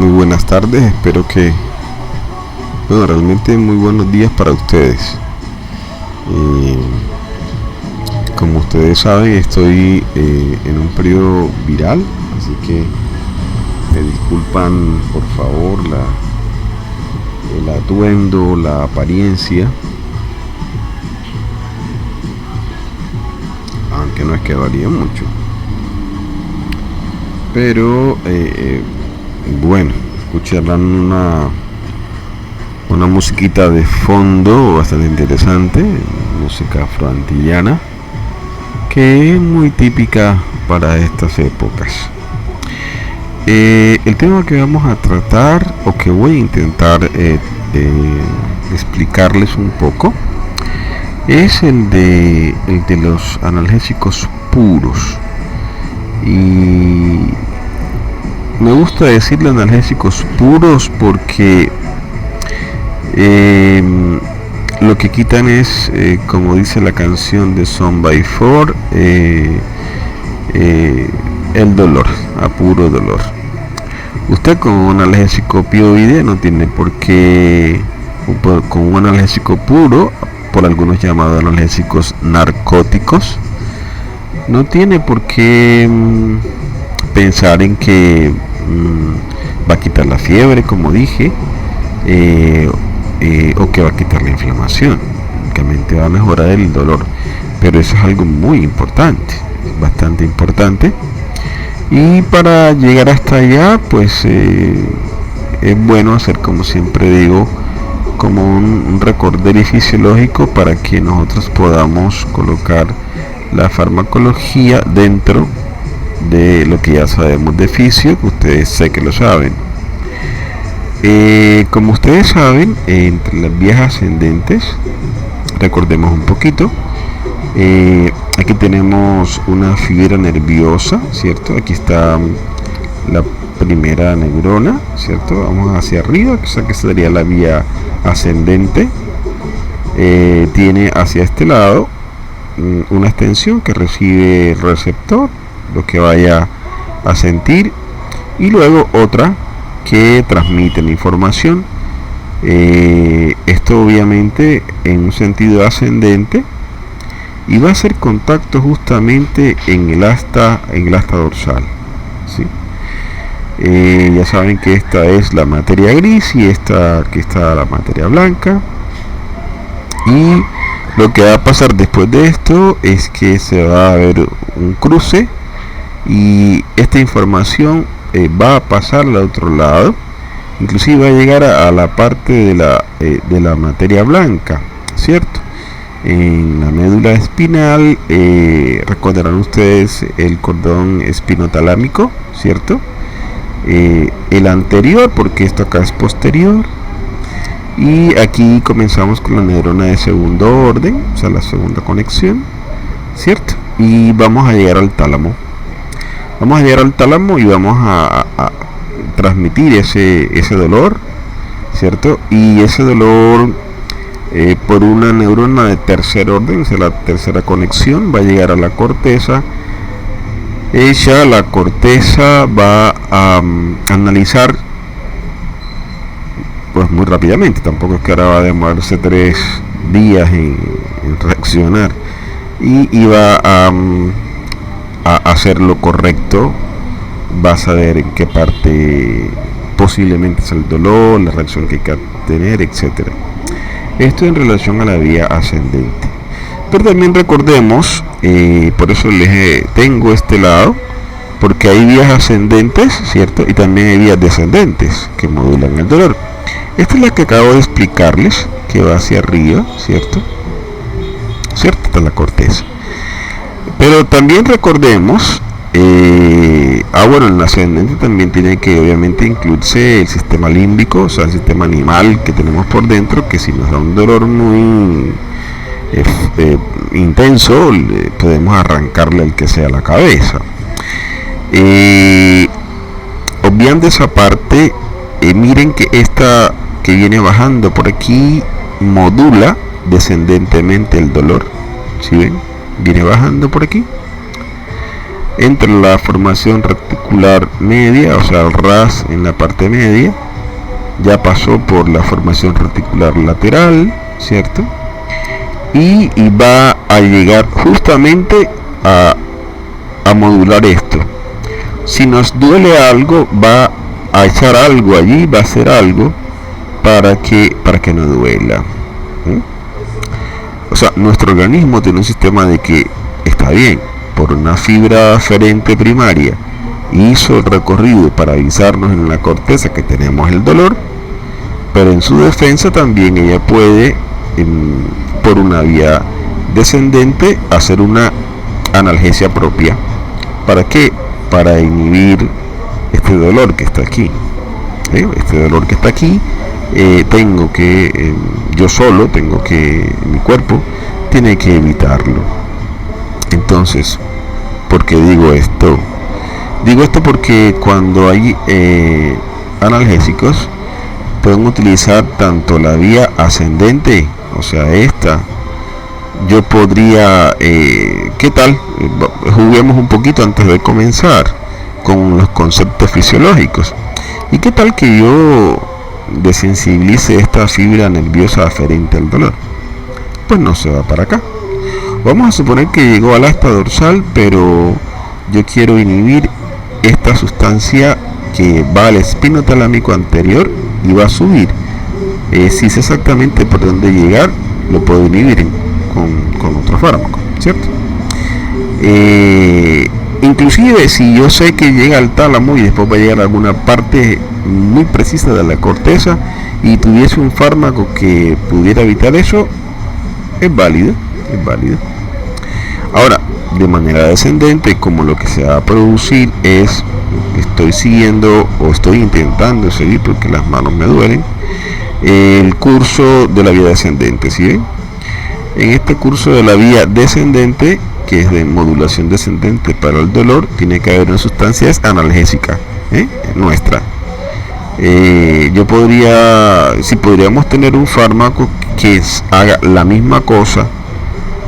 Muy buenas tardes, espero que, bueno, realmente muy buenos días para ustedes. Eh, Como ustedes saben, estoy en un periodo viral, así que me disculpan por favor el atuendo, la apariencia, aunque no es que varíe mucho. Pero bueno, escucharán una musiquita de fondo bastante interesante, música afroantillana, que es muy típica para estas épocas. El tema que vamos a tratar, o que voy a intentar explicarles un poco, es el de los analgésicos puros. Y me gusta decirle analgésicos puros porque lo que quitan es, como dice la canción de Son by Four, el dolor, a puro dolor. Usted con un analgésico opioide no tiene por qué, con un analgésico puro, por algunos llamados analgésicos narcóticos, no tiene por qué pensar en que va a quitar la fiebre, como dije, o que va a quitar la inflamación. Únicamente va a mejorar el dolor, pero eso es algo muy importante, bastante importante. Y para llegar hasta allá, pues es bueno hacer, como siempre digo, como un recorderis fisiológico para que nosotros podamos colocar la farmacología dentro de lo que ya sabemos de fisio, que ustedes sé que lo saben. Como ustedes saben, entre las vías ascendentes, recordemos un poquito, aquí tenemos una fibra nerviosa, ¿cierto? Aquí está la primera neurona, ¿cierto? Vamos hacia arriba, o sea que sería la vía ascendente. Tiene hacia este lado una extensión que recibe el receptor, lo que vaya a sentir, y luego otra que transmite la información. Esto obviamente en un sentido ascendente, y va a hacer contacto justamente en el asta dorsal, ¿sí? Ya saben que esta es la materia gris y esta aquí está la materia blanca, y lo que va a pasar después de esto es que se va a ver un cruce y esta información va a pasar al otro lado, inclusive va a llegar a la parte de la materia blanca, ¿cierto? En la médula espinal, recordarán ustedes el cordón espinotalámico, ¿cierto? El anterior, porque esto acá es posterior, y aquí comenzamos con la neurona de segundo orden, o sea la segunda conexión, ¿cierto? Y vamos a llegar al tálamo. Vamos a llegar al tálamo y vamos a transmitir ese dolor, ¿cierto? Y ese dolor por una neurona de tercer orden, o sea la tercera conexión, va a llegar a la corteza. Ella, la corteza, va a analizar pues muy rápidamente, tampoco es que ahora va a demorarse 3 días en reaccionar, y va a hacer lo correcto. Va a saber en qué parte posiblemente es el dolor, la reacción que hay que tener, etcétera. Esto en relación a la vía ascendente. Pero también recordemos, por eso les tengo este lado, porque hay vías ascendentes, ¿cierto? Y también hay vías descendentes que modulan el dolor. Esta es la que acabo de explicarles, que va hacia arriba, ¿cierto? ¿Cierto? Esta es la corteza. Pero también recordemos, bueno, en la ascendente también tiene que obviamente incluirse el sistema límbico, o sea, el sistema animal que tenemos por dentro, que si nos da un dolor muy intenso, podemos arrancarle el que sea la cabeza. Obviando esa parte, miren que esta que viene bajando por aquí modula descendentemente el dolor, ¿sí ven? Viene bajando por aquí. entre la formación reticular media, o sea el RAS en la parte media, ya pasó por la formación reticular lateral, ¿cierto? Y va a llegar justamente a modular esto. Si nos duele algo, va a echar algo allí, va a hacer algo para que no duela. O sea, nuestro organismo tiene un sistema de que está bien, por una fibra aferente primaria hizo el recorrido para avisarnos en la corteza que tenemos el dolor, pero en su defensa también ella puede, por una vía descendente, hacer una analgesia propia. ¿Para qué? Para inhibir este dolor que está aquí. Este dolor que está aquí, tengo que, yo solo tengo que, mi cuerpo tiene que evitarlo. Entonces, ¿por qué digo esto? Digo esto porque cuando hay analgésicos, pueden utilizar tanto la vía ascendente, o sea, esta. Yo podría, ¿qué tal? Juguemos un poquito antes de comenzar con los conceptos fisiológicos. ¿Y qué tal que yo desensibilice esta fibra nerviosa aferente al dolor? Pues no se va para acá. Vamos a suponer que llegó al asta dorsal, pero yo quiero inhibir esta sustancia que va al espino talámico anterior y va a subir. Si sé exactamente por dónde llegar, lo puedo inhibir con otro fármaco, ¿cierto? Inclusive si yo sé que llega al tálamo y después va a llegar a alguna parte muy precisa de la corteza y tuviese un fármaco que pudiera evitar eso, es válido. Ahora, de manera descendente, como lo que se va a producir es, estoy siguiendo o estoy intentando seguir, porque las manos me duelen, el curso de la vía descendente, ¿sí ven? En este curso de la vía descendente, que es de modulación descendente para el dolor, tiene que haber una sustancia analgésica, nuestra. Podríamos tener un fármaco que haga la misma cosa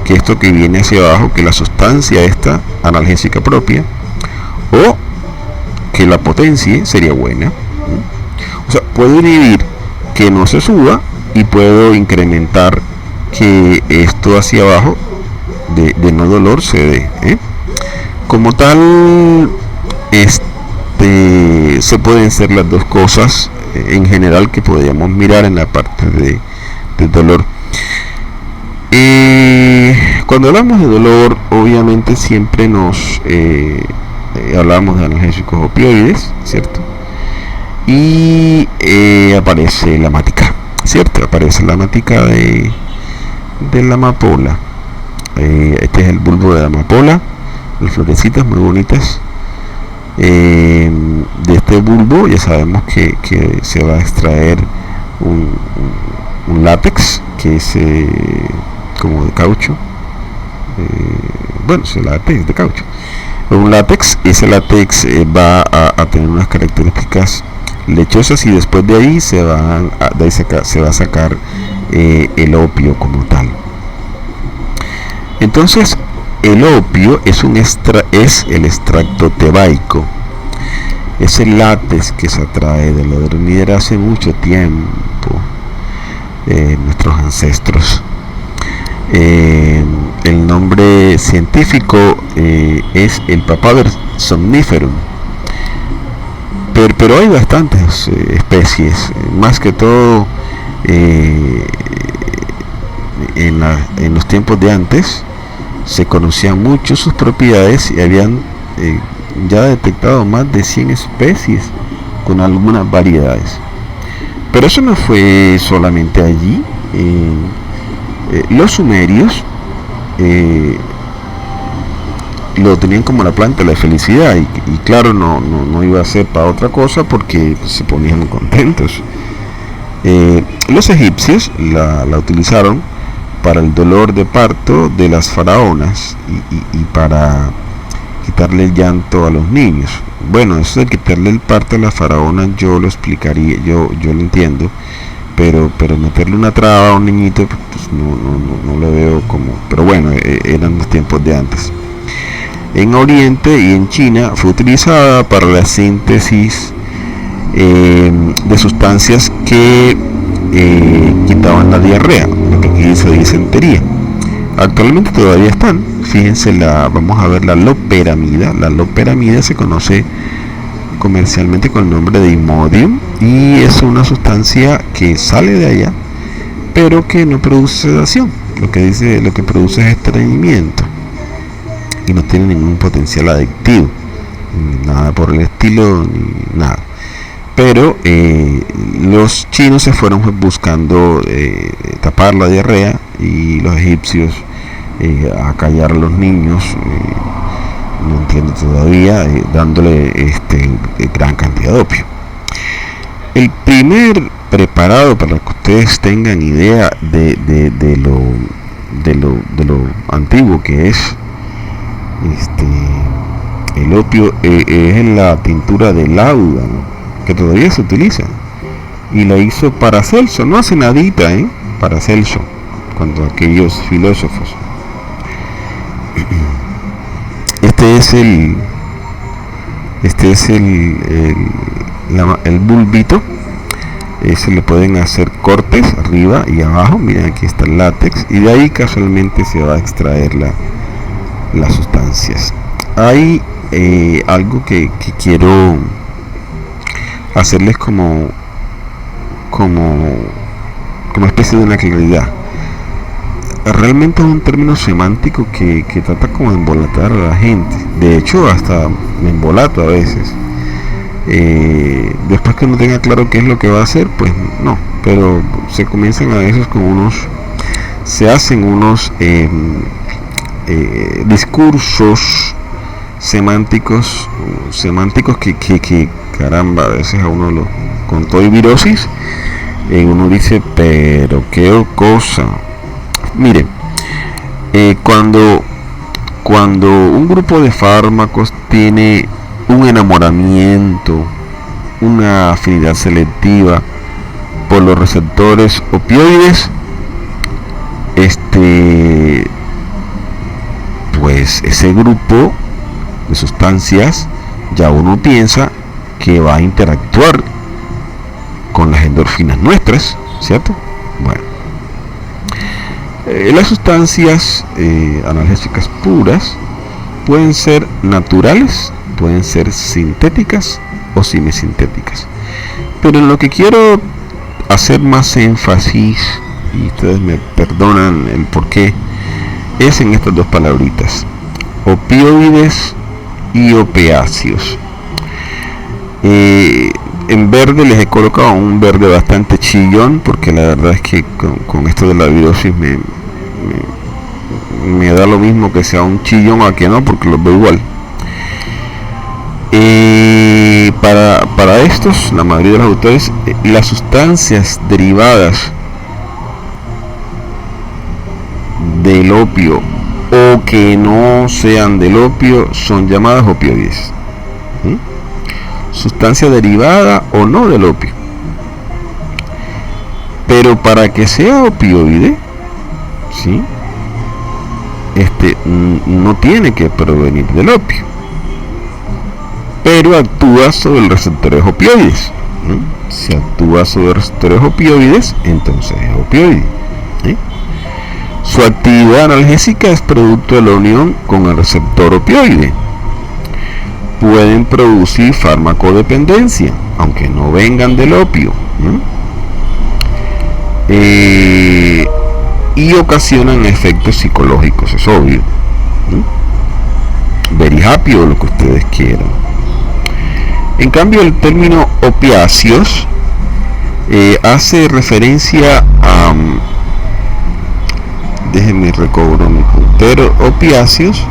que esto que viene hacia abajo, que la sustancia esta analgésica propia, o que la potencie, sería buena. O sea, puedo inhibir que no se suba y puedo incrementar que esto hacia abajo de no dolor se dé. Como tal, se pueden ser las dos cosas en general que podríamos mirar en la parte del dolor. Cuando hablamos de dolor, obviamente siempre nos hablamos de analgésicos opioides, ¿cierto? Y aparece la matica, ¿cierto? Aparece la matica de la amapola. Este es el bulbo de la amapola, las florecitas muy bonitas. De este bulbo ya sabemos que se va a extraer un látex que es como de caucho. Es el látex de caucho. Un látex, ese látex va a tener unas características lechosas y después de ahí se va a sacar el opio como tal. Entonces, el opio es el extracto tebaico, es el látex que se extrae de la dormidera hace mucho tiempo, nuestros ancestros. El nombre científico es el Papaver somniferum, pero hay bastantes especies, más que todo en los tiempos de antes se conocían mucho sus propiedades y habían ya detectado más de 100 especies con algunas variedades. Pero eso no fue solamente allí. Los sumerios lo tenían como la planta de la felicidad y claro, no iba a ser para otra cosa porque se ponían contentos. Los egipcios la utilizaron para el dolor de parto de las faraonas y para quitarle el llanto a los niños. Bueno, eso de quitarle el parto a las faraonas yo lo explicaría, yo lo entiendo, pero meterle una traba a un niñito pues no lo veo como, pero bueno, eran los tiempos de antes. en Oriente y en China fue utilizada para la síntesis de sustancias que quitaban la diarrea, lo que aquí dice disentería. Actualmente todavía están. Fíjense, vamos a ver la loperamida. La loperamida se conoce comercialmente con el nombre de Imodium y es una sustancia que sale de allá, pero que no produce sedación. Lo que produce es estreñimiento y no tiene ningún potencial adictivo, ni nada por el estilo, ni nada. Pero los chinos se fueron buscando tapar la diarrea y los egipcios acallar a los niños, no entiendo todavía, dándole gran cantidad de opio. El primer preparado, para que ustedes tengan idea de lo antiguo que es el opio, es la tintura de lauda, ¿no?, que todavía se utiliza, y la hizo Paracelso, no hace nadita, Paracelso, cuando aquellos filósofos. Este es el bulbito. Se le pueden hacer cortes arriba y abajo. Miren, aquí está el látex, y de ahí casualmente se va a extraer las sustancias. Hay algo que quiero hacerles como especie de una claridad. Realmente es un término semántico que trata como de embolatar a la gente. De hecho, hasta me embolato a veces. Después que uno tenga claro qué es lo que va a hacer, pues no. Pero se comienzan a veces con se hacen unos discursos semánticos que caramba, a veces a uno con todo y virosis, uno dice, pero qué cosa. Miren, cuando un grupo de fármacos tiene un enamoramiento, una afinidad selectiva por los receptores opioides, pues ese grupo de sustancias ya uno piensa que va a interactuar con las endorfinas nuestras, ¿cierto? Bueno, las sustancias analgésicas puras pueden ser naturales, pueden ser sintéticas o semisintéticas, pero en lo que quiero hacer más énfasis, y ustedes me perdonan el porqué, es en estas dos palabritas: opioides y opiáceos. En verde les he colocado un verde bastante chillón, porque la verdad es que con esto de la virosis me da lo mismo que sea un chillón o que no, porque los veo igual. Para estos, la mayoría de los autores, las sustancias derivadas del opio o que no sean del opio son llamadas opioides. Sustancia derivada o no del opio. Pero para que sea opioide, ¿sí?, no tiene que provenir del opio, pero actúa sobre los receptores opioides. Si actúa sobre receptores opioides, entonces es opioide. Su actividad analgésica es producto de la unión con el receptor opioide. Pueden producir farmacodependencia, aunque no vengan del opio, y ocasionan efectos psicológicos, es obvio. Very happy o lo que ustedes quieran. En cambio, el término opiáceos hace referencia a, déjenme recobro mi puntero, opiáceos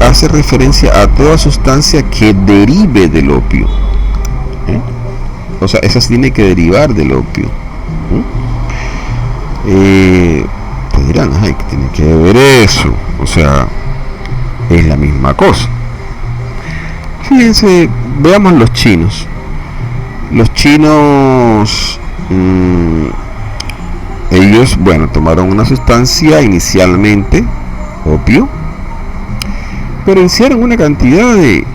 hace referencia a toda sustancia que derive del opio. O sea, esa tiene que derivar del opio. Te dirán, ay, ¿qué tiene que ver eso? O sea, es la misma cosa. Fíjense, veamos los chinos. Los chinos, ellos, bueno, tomaron una sustancia inicialmente, opio, Pero hicieron una cantidad de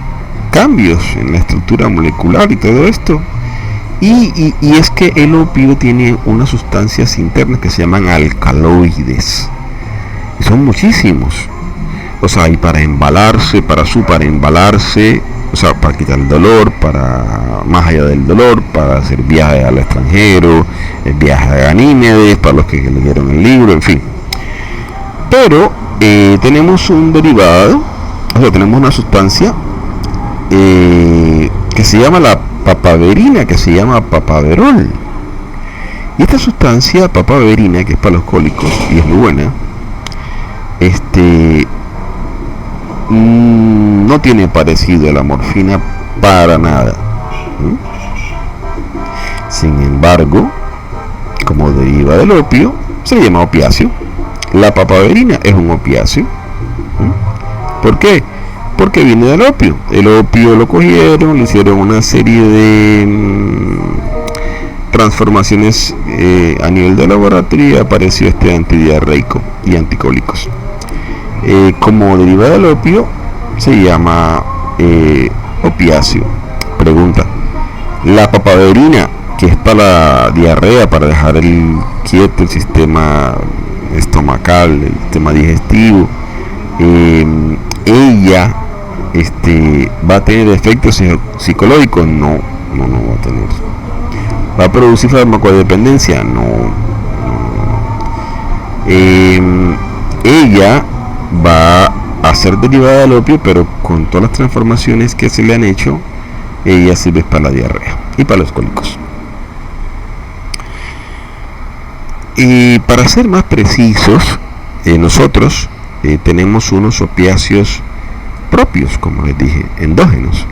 cambios en la estructura molecular y todo esto. Y es que el opio tiene unas sustancias internas que se llaman alcaloides. Y son muchísimos. O sea, y para embalarse, para embalarse, o sea, para quitar el dolor, para más allá del dolor, para hacer viajes al extranjero, el viaje a Ganímedes, para los que leyeron el libro, en fin. Pero tenemos un derivado, o sea, tenemos una sustancia que se llama la papaverina, que se llama papaverol. Y esta sustancia, papaverina, que es para los cólicos y es muy buena, no tiene parecido a la morfina para nada. Sin embargo, como deriva del opio, se le llama opiáceo. La papaverina es un opiáceo. ¿Por qué? Porque viene del opio. El opio lo cogieron, le hicieron una serie de transformaciones a nivel de laboratorio y apareció este antidiarreico y anticólicos. Como deriva del opio, se llama opiáceo. Pregunta: la papaverina, que es para la diarrea, para dejar quieto el sistema estomacal, el sistema digestivo, ella va a tener efectos psicológicos. No va a tener. ¿Va a producir farmacodependencia? No. Ella va a ser derivada del opio, pero con todas las transformaciones que se le han hecho, ella sirve para la diarrea y para los cólicos. Y para ser más precisos, nosotros tenemos unos opiáceos propios, como les dije, endógenos.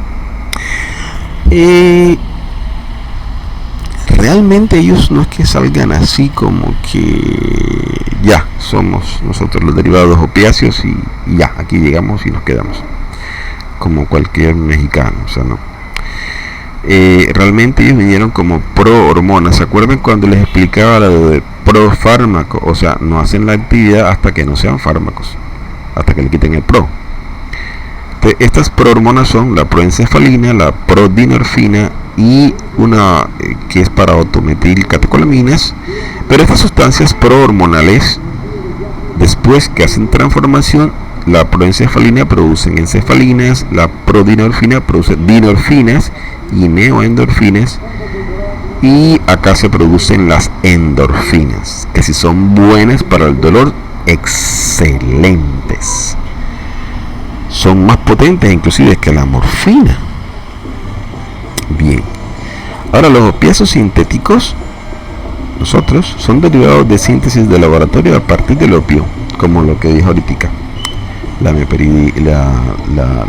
Realmente ellos no es que salgan así como que ya somos nosotros los derivados opiáceos y ya, aquí llegamos y nos quedamos, como cualquier mexicano, o sea, no. Realmente ellos vinieron como pro hormonas. ¿Se acuerdan cuando les explicaba lo de pro fármaco? O sea, no hacen la actividad hasta que no sean fármacos, hasta que le quiten el pro. Estas prohormonas son la proencefalina, la prodinorfina y una que es para autometilcatecolaminas. Pero estas sustancias prohormonales, después que hacen transformación, la proencefalina produce encefalinas, la prodinorfina produce dinorfinas y neoendorfinas, y acá se producen las endorfinas, que si son buenas para el dolor, excelentes. Son más potentes inclusive que la morfina. Bien. Ahora, los opiáceos sintéticos, nosotros, son derivados de síntesis de laboratorio a partir del opio, como lo que dijo ahorita, la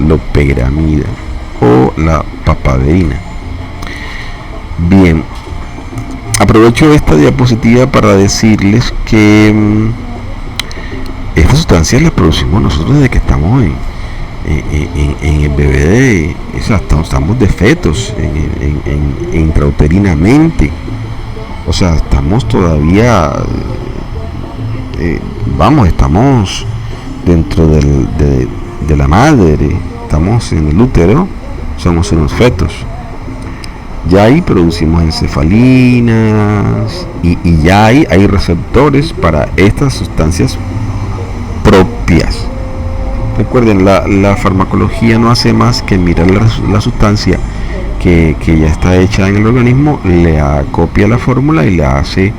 loperamida o la papaverina. Bien. Aprovecho esta diapositiva para decirles que estas sustancias las producimos nosotros desde que estamos en el bebé, estamos de fetos, intrauterinamente. O sea, estamos todavía, estamos dentro de la madre, estamos en el útero, somos unos fetos. Ya ahí producimos encefalinas y ya hay receptores para estas sustancias propias. Recuerden, la farmacología no hace más que mirar la sustancia que ya está hecha en el organismo, le acopia la fórmula y le hace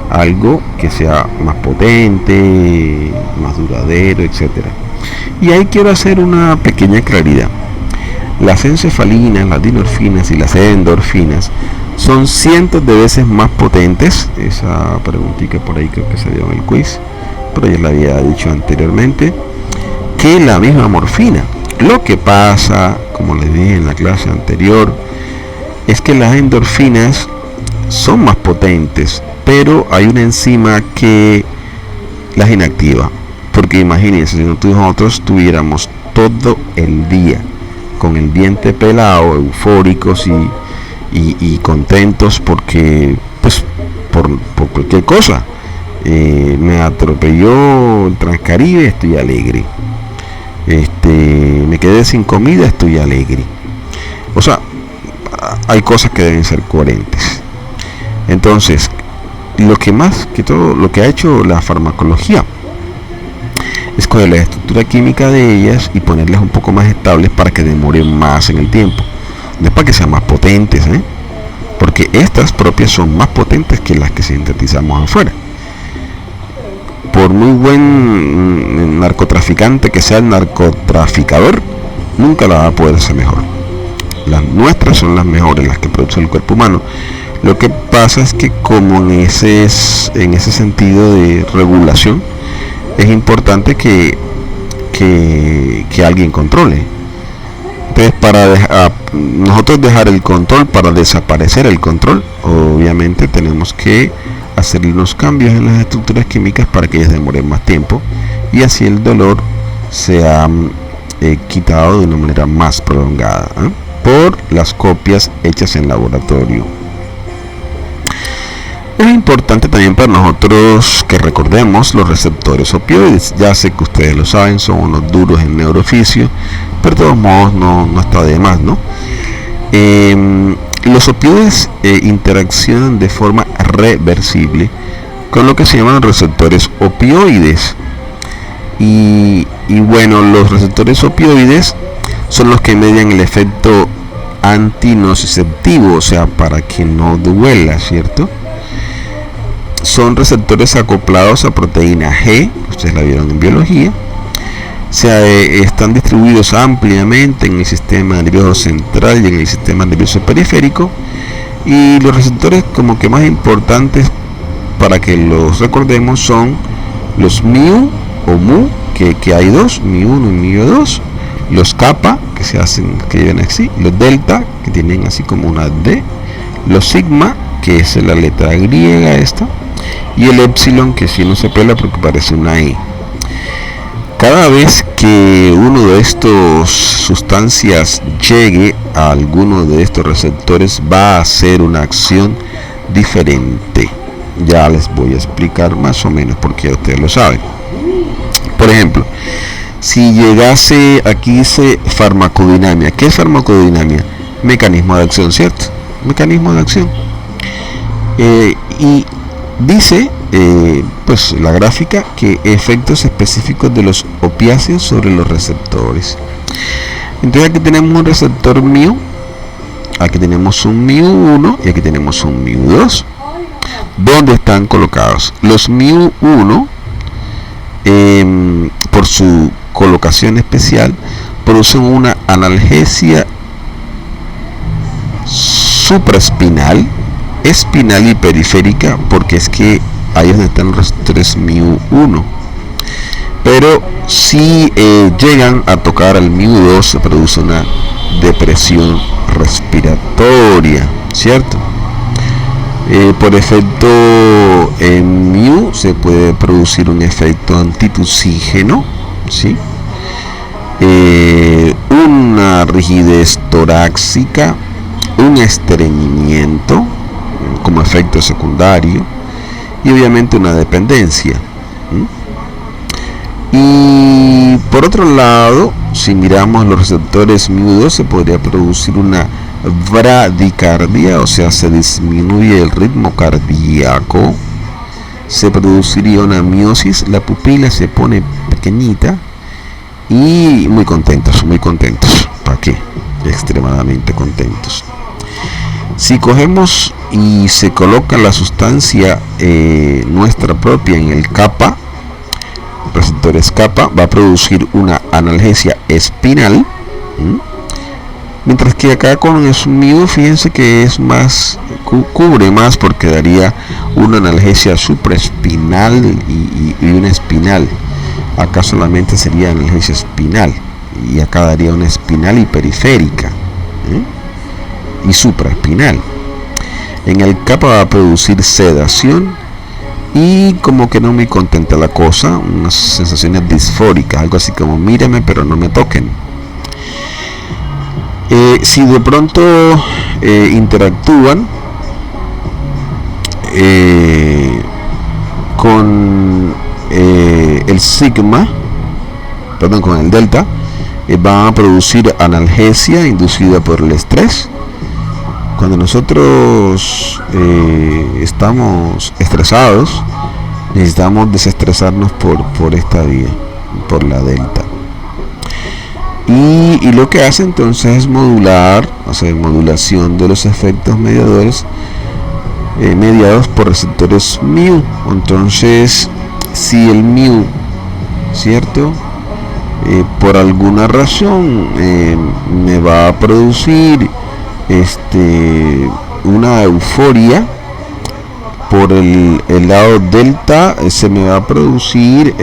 algo que sea más potente, más duradero, etcétera. Y ahí quiero hacer una pequeña claridad. Las encefalinas, las dinorfinas y las endorfinas son cientos de veces más potentes. Esa preguntita por ahí creo que salió en el quiz, pero ya la había dicho anteriormente, que la misma morfina. Lo que pasa, como les dije en la clase anterior, es que las endorfinas son más potentes, pero hay una enzima que las inactiva. Porque imagínense, si nosotros tuviéramos todo el día con el diente pelado, eufóricos y contentos porque, pues, por cualquier cosa, me atropelló el Transcaribe, estoy alegre. me quedé sin comida, estoy alegre. O sea, hay cosas que deben ser coherentes. Entonces, lo que más que todo, lo que ha hecho la farmacología es coger la estructura química de ellas y ponerlas un poco más estables para que demoren más en el tiempo. No es para que sean más potentes, porque estas propias son más potentes que las que sintetizamos afuera. Por muy buen narcotraficante que sea el narcotraficador, nunca la va a poder ser mejor. Las nuestras son las mejores, las que produce el cuerpo humano. Lo que pasa es que como en ese sentido de regulación, es importante que alguien controle. Entonces, para nosotros dejar el control, para desaparecer el control, obviamente tenemos que hacer unos cambios en las estructuras químicas para que ellas demoren más tiempo y así el dolor sea quitado de una manera más prolongada, por las copias hechas en laboratorio. Es importante también para nosotros que recordemos los receptores opioides. Ya sé que ustedes lo saben, son unos duros en neurofisio, pero de todos modos no está de más, ¿no? Los opioides interaccionan de forma reversible con lo que se llaman receptores opioides. Y bueno, los receptores opioides son los que median el efecto antinociceptivo, o sea, para que no duela, ¿cierto? Son receptores acoplados a proteína G, ustedes la vieron en biología. Están distribuidos ampliamente en el sistema nervioso central y en el sistema nervioso periférico. Y los receptores como que más importantes para que los recordemos son los mu o mu, que hay dos, mu1 y mu2, los kappa, que llevan así, los delta, que tienen así como una D, los sigma, que es la letra griega esta, y el epsilon, que si no se pela porque parece una E. Cada vez que uno de estos sustancias llegue a alguno de estos receptores va a hacer una acción diferente. Ya les voy a explicar más o menos porque ustedes lo saben. Por ejemplo, si llegase, aquí dice farmacodinamia. ¿Qué es farmacodinamia? Mecanismo de acción, ¿cierto? Mecanismo de acción. Y dice, pues la gráfica, que efectos específicos de los opiáceos sobre los receptores. Entonces aquí tenemos un receptor mu, aquí tenemos un mu1 y aquí tenemos un mu2. ¿Dónde están colocados? Los mu1, por su colocación especial, producen una analgesia supraespinal, espinal y periférica, porque es que ahí es donde están los receptores mu1. Pero si llegan a tocar al mu2, se produce una depresión respiratoria, ¿cierto? Por efecto en mu se puede producir un efecto antitusígeno, ¿sí? Una rigidez torácica, un estreñimiento como efecto secundario y obviamente una dependencia. Y por otro lado, si miramos los receptores mu2, se podría producir una bradicardia, o sea, se disminuye el ritmo cardíaco, se produciría una miosis, la pupila se pone pequeñita y muy contentos, ¿para qué? Extremadamente contentos. Si cogemos y se coloca la sustancia nuestra propia en el kappa, receptores kappa, va a producir una analgesia espinal, mientras que acá con el mu, fíjense que es más, cubre más, porque daría una analgesia supraespinal y una espinal. Acá solamente sería analgesia espinal y acá daría una espinal y periférica, y supraespinal. En el kappa va a producir sedación y como que no muy contenta la cosa, unas sensaciones disfóricas, algo así como míreme pero no me toquen. Si de pronto interactúan con el sigma, perdón, con el delta, van a producir analgesia inducida por el estrés. Cuando nosotros estamos estresados, necesitamos desestresarnos por esta vía, por la delta. Y lo que hace entonces es modular, hacer modulación de los efectos mediadores mediados por receptores mu. Entonces, si el mu, ¿cierto? Por alguna razón me va a producir una euforia, por el lado delta se me va a producir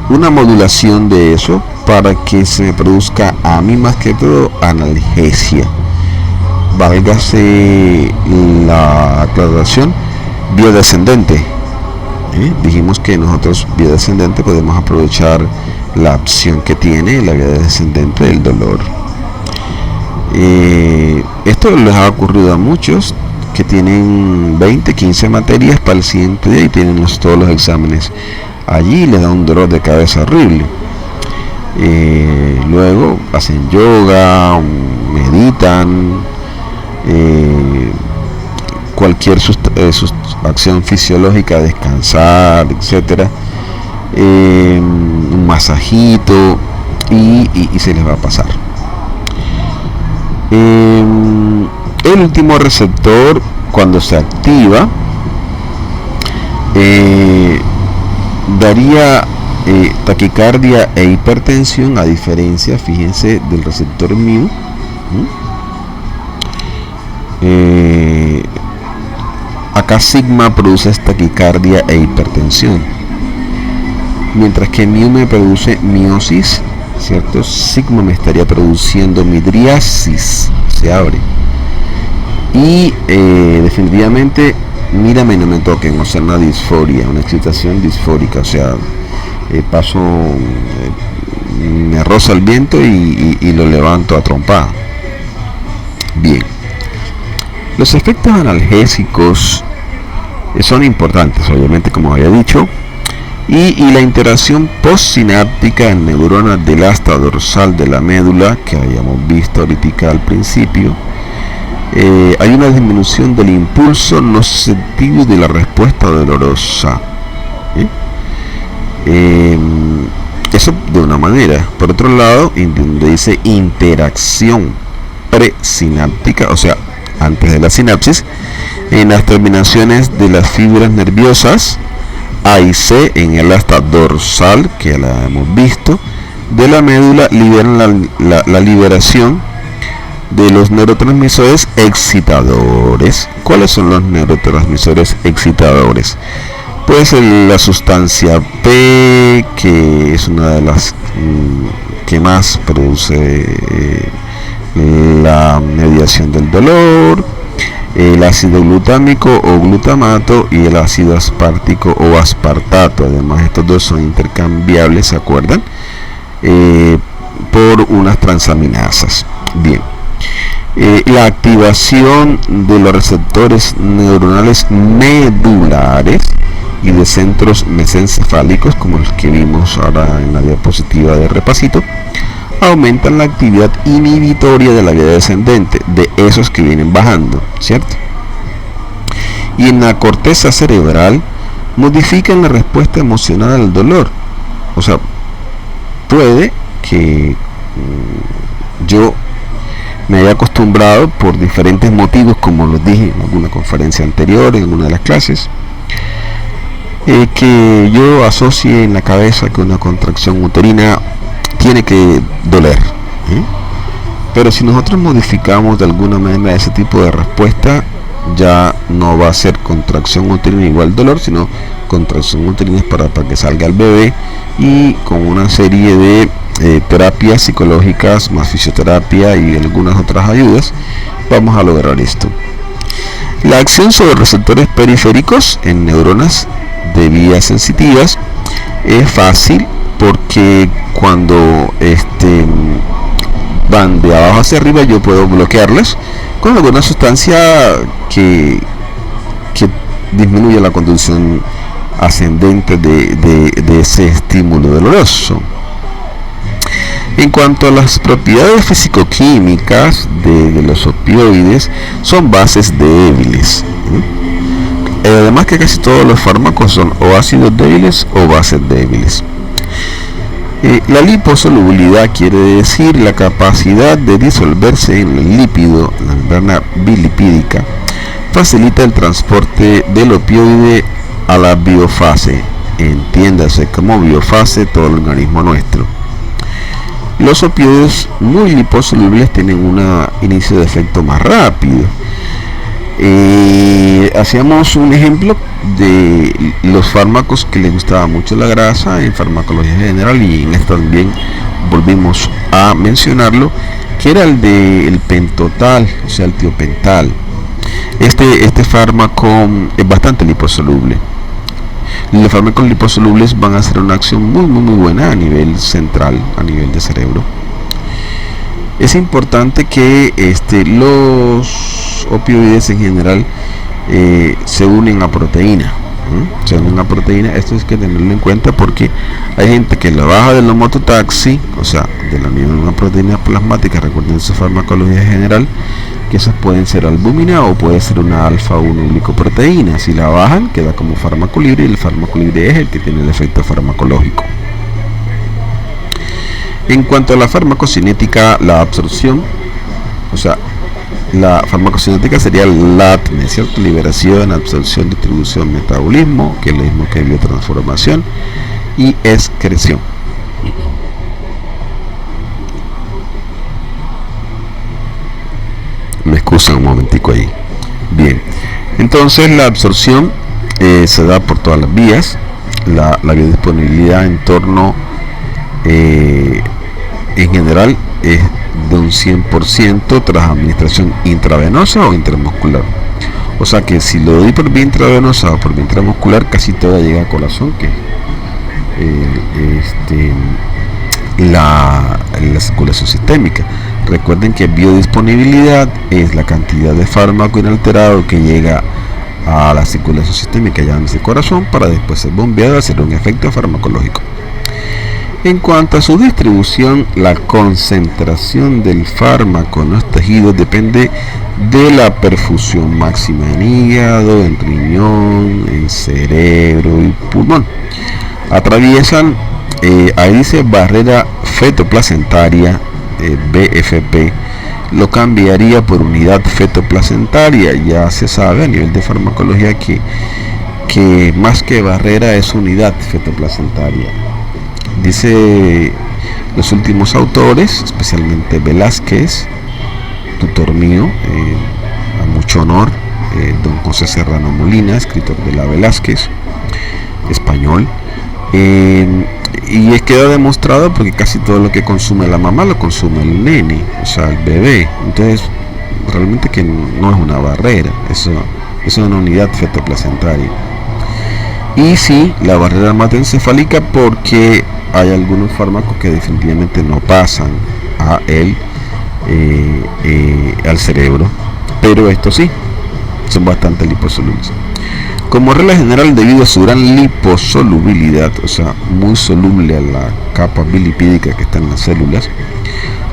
una modulación de eso para que se me produzca a mí más que todo analgesia. Válgase la aclaración, vía descendente. Dijimos que nosotros vía descendente podemos aprovechar la opción que tiene la vía descendente del dolor. Esto les ha ocurrido a muchos que tienen 20, 15 materias para el siguiente día y tienen todos los exámenes allí, les da un dolor de cabeza horrible. Luego hacen yoga, meditan, cualquier acción fisiológica, descansar, etcétera, un masajito y se les va a pasar. El último receptor, cuando se activa, daría taquicardia e hipertensión, a diferencia, fíjense, del receptor mu. Acá sigma produce taquicardia e hipertensión, mientras que mu me produce miosis, ¿cierto? Sigma me estaría produciendo midriasis, se abre. Y definitivamente, mírame, no me toquen, o sea, una disforia, una excitación disfórica, o sea, paso, me roza el viento y lo levanto a trompada. Bien, los efectos analgésicos son importantes, obviamente, como había dicho, y la interacción postsináptica en neuronas del asta dorsal de la médula, que habíamos visto ahorita al principio. Hay una disminución del impulso nociceptivo y de la respuesta dolorosa. Eso de una manera. Por otro lado, donde dice interacción presináptica, o sea, antes de la sinapsis, en las terminaciones de las fibras nerviosas A y C en el asta dorsal, que la hemos visto, de la médula, liberan la liberación de los neurotransmisores excitadores. ¿Cuáles son los neurotransmisores excitadores? Puede ser la sustancia P, que es una de las que más produce la mediación del dolor, el ácido glutámico o glutamato y el ácido aspartico o aspartato. Además, estos dos son intercambiables, ¿se acuerdan? Por unas transaminasas. Bien. La activación de los receptores neuronales medulares y de centros mesencefálicos, como los que vimos ahora en la diapositiva de repasito, aumentan la actividad inhibitoria de la vía descendente, de esos que vienen bajando, ¿cierto? Y en la corteza cerebral modifican la respuesta emocional al dolor. O sea, puede que yo me haya acostumbrado por diferentes motivos, como los dije en alguna conferencia anterior, en alguna de las clases, que yo asocie en la cabeza que una contracción uterina tiene que doler. Pero si nosotros modificamos de alguna manera ese tipo de respuesta, ya no va a ser contracción uterina igual dolor, sino contracción uterina para que salga el bebé, y con una serie de terapias psicológicas más fisioterapia y algunas otras ayudas vamos a lograr esto. La acción sobre receptores periféricos en neuronas de vías sensitivas es fácil, porque cuando van de abajo hacia arriba yo puedo bloquearlas con alguna sustancia que disminuye la conducción ascendente de ese estímulo doloroso. En cuanto a las propiedades físico-químicas de los opioides, son bases débiles. Además que casi todos los fármacos son o ácidos débiles o bases débiles. La liposolubilidad quiere decir la capacidad de disolverse en el lípido, la membrana bilipídica, facilita el transporte del opioide a la biofase, entiéndase como biofase todo el organismo nuestro. Los opioides muy liposolubles tienen un inicio de efecto más rápido. Hacíamos un ejemplo de los fármacos que les gustaba mucho la grasa en farmacología general, y en esto también volvimos a mencionarlo, que era el del pentotal, o sea el tiopental. Este fármaco es bastante liposoluble. Los fármacos liposolubles van a hacer una acción muy buena a nivel central, a nivel de cerebro. Es importante que los opioides en general se unen a proteína. Se unen a proteína. Esto es que tenerlo en cuenta porque hay gente que la baja del homototaxi, o sea, de la misma proteína plasmática. Recuerden su farmacología general, que esas pueden ser albúmina o puede ser una alfa-1 glicoproteína. Si la bajan, queda como fármaco libre, y el fármaco libre es el que tiene el efecto farmacológico. En cuanto a la farmacocinética, la absorción, o sea, la farmacocinética sería la ATME, ¿cierto? Liberación, absorción, distribución, metabolismo, que es lo mismo que biotransformación, y excreción. Me excusan un momentico ahí. Bien, entonces la absorción se da por todas las vías. La biodisponibilidad en torno en general es de un 100% tras administración intravenosa o intramuscular. O sea que si lo doy por vía intravenosa o por vía intramuscular, casi toda llega al corazón, que la circulación sistémica. Recuerden que biodisponibilidad es la cantidad de fármaco inalterado que llega a la circulación sistémica, llamándose corazón, para después ser bombeado a hacer un efecto farmacológico. En cuanto a su distribución, la concentración del fármaco en los tejidos depende de la perfusión máxima en hígado, en riñón, en cerebro y pulmón. Atraviesan, ahí dice barrera fetoplacentaria, BFP, lo cambiaría por unidad fetoplacentaria. Ya se sabe a nivel de farmacología que más que barrera es unidad fetoplacentaria. Dice los últimos autores, especialmente Velázquez, tutor mío, a mucho honor, don José Serrano Molina, escritor de la Velázquez, español, y es queda demostrado porque casi todo lo que consume la mamá lo consume el nene, o sea, el bebé. Entonces realmente que no es una barrera, eso es una unidad fetoplacentaria. Y sí, la barrera hematoencefálica, porque hay algunos fármacos que definitivamente no pasan al cerebro, pero estos sí, son bastante liposolubles. Como regla general, debido a su gran liposolubilidad, o sea, muy soluble a la capa bilipídica que está en las células,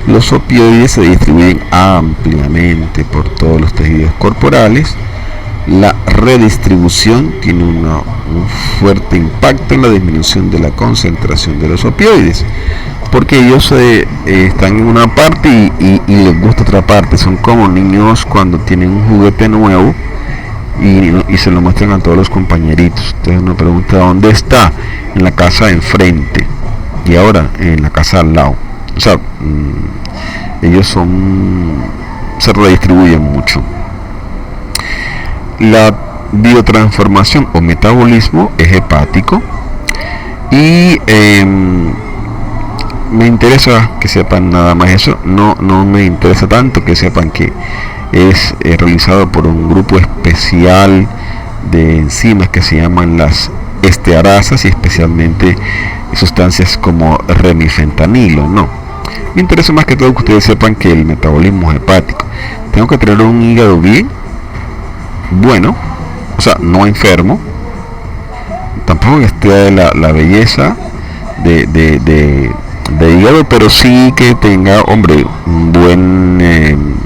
los opioides se distribuyen ampliamente por todos los tejidos corporales. La redistribución tiene un fuerte impacto en la disminución de la concentración de los opioides, porque ellos están en una parte y les gusta otra parte. Son como niños cuando tienen un juguete nuevo y se lo muestran a todos los compañeritos. Entonces uno pregunta: ¿dónde está? En la casa de enfrente, y ahora en la casa al lado. O sea, ellos se redistribuyen mucho. La biotransformación o metabolismo es hepático, y me interesa que sepan nada más eso. No me interesa tanto que sepan que es realizado por un grupo especial de enzimas que se llaman las estearasas, y especialmente sustancias como remifentanilo. No, me interesa más que todo que ustedes sepan que el metabolismo es hepático. Tengo que tener un hígado bien bueno, o sea, no enfermo, tampoco que esté la belleza de de hígado, pero sí que tenga, hombre, un buen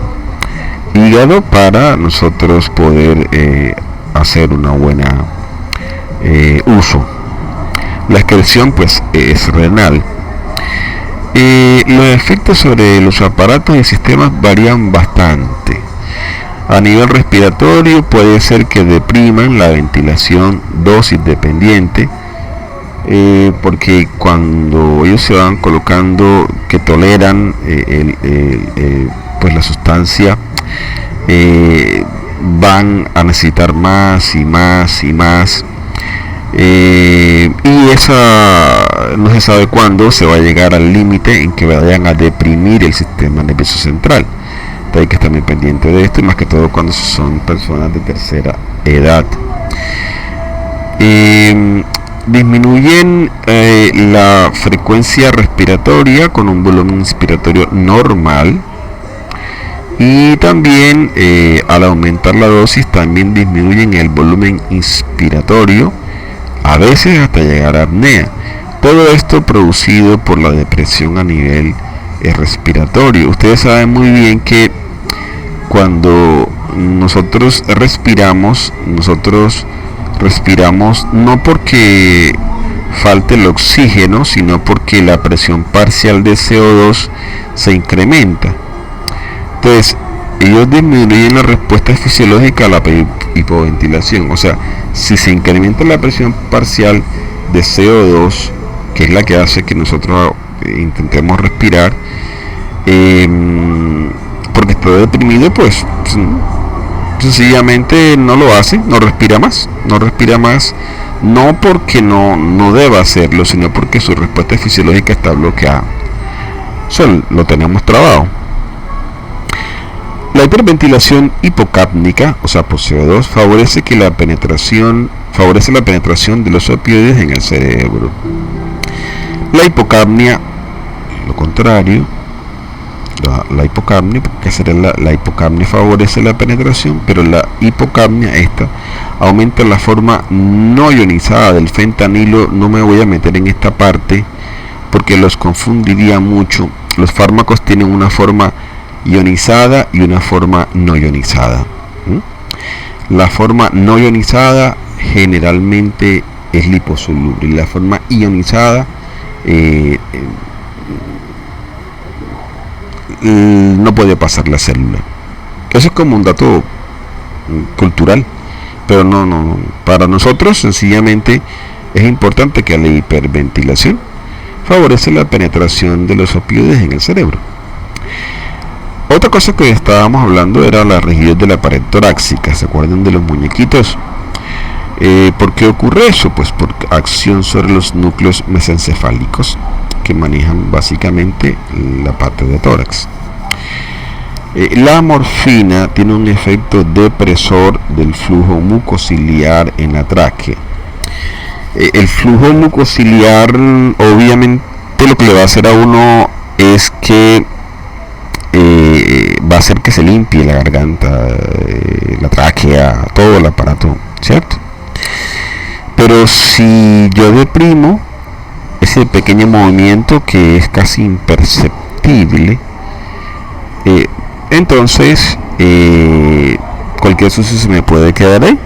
hígado para nosotros poder hacer una buena uso. La excreción pues es renal. Los efectos sobre los aparatos y sistemas varían bastante. A nivel respiratorio puede ser que depriman la ventilación dosis dependiente, porque cuando ellos se van colocando que toleran pues la sustancia, van a necesitar más y más y más, y esa no se sabe cuándo se va a llegar al límite en que vayan a deprimir el sistema nervioso central. Hay que estar muy pendiente de esto, y más que todo cuando son personas de tercera edad. Disminuyen la frecuencia respiratoria con un volumen inspiratorio normal, y también al aumentar la dosis también disminuyen el volumen inspiratorio, a veces hasta llegar a apnea. Todo esto producido por la depresión a nivel respiratorio. Ustedes saben muy bien que cuando nosotros respiramos no porque falte el oxígeno, sino porque la presión parcial de CO2 se incrementa. Entonces, ellos disminuyen la respuesta fisiológica a la hipoventilación. O sea, si se incrementa la presión parcial de CO2, que es la que hace que nosotros intentemos respirar, porque está deprimido, pues sencillamente no lo hace, no respira más, no porque no deba hacerlo, sino porque su respuesta fisiológica está bloqueada. Eso lo tenemos trabado. La hiperventilación hipocápnica, o sea por CO2, favorece la penetración de los opioides en el cerebro. La hipocapnia, lo contrario, la hipocapnia, porque la hipocapnia favorece la penetración, pero la hipocapnia esta aumenta la forma no ionizada del fentanilo. No me voy a meter en esta parte porque los confundiría mucho. Los fármacos tienen una forma ionizada y una forma no ionizada. La forma no ionizada generalmente es liposoluble, y la forma ionizada no puede pasar la célula. Eso es como un dato cultural, pero no, para nosotros sencillamente es importante que la hiperventilación favorece la penetración de los opioides en el cerebro. Otra cosa que estábamos hablando era la rigidez de la pared torácica. ¿Se acuerdan de los muñequitos? ¿Por qué ocurre eso? Pues por acción sobre los núcleos mesencefálicos, que manejan básicamente la parte de tórax. La morfina tiene un efecto depresor del flujo mucociliar en la tráquea. El flujo mucociliar, obviamente, lo que le va a hacer a uno es que va a hacer que se limpie la garganta, la tráquea, todo el aparato, ¿cierto? Pero si yo deprimo ese pequeño movimiento que es casi imperceptible, entonces cualquier sucio se me puede quedar ahí.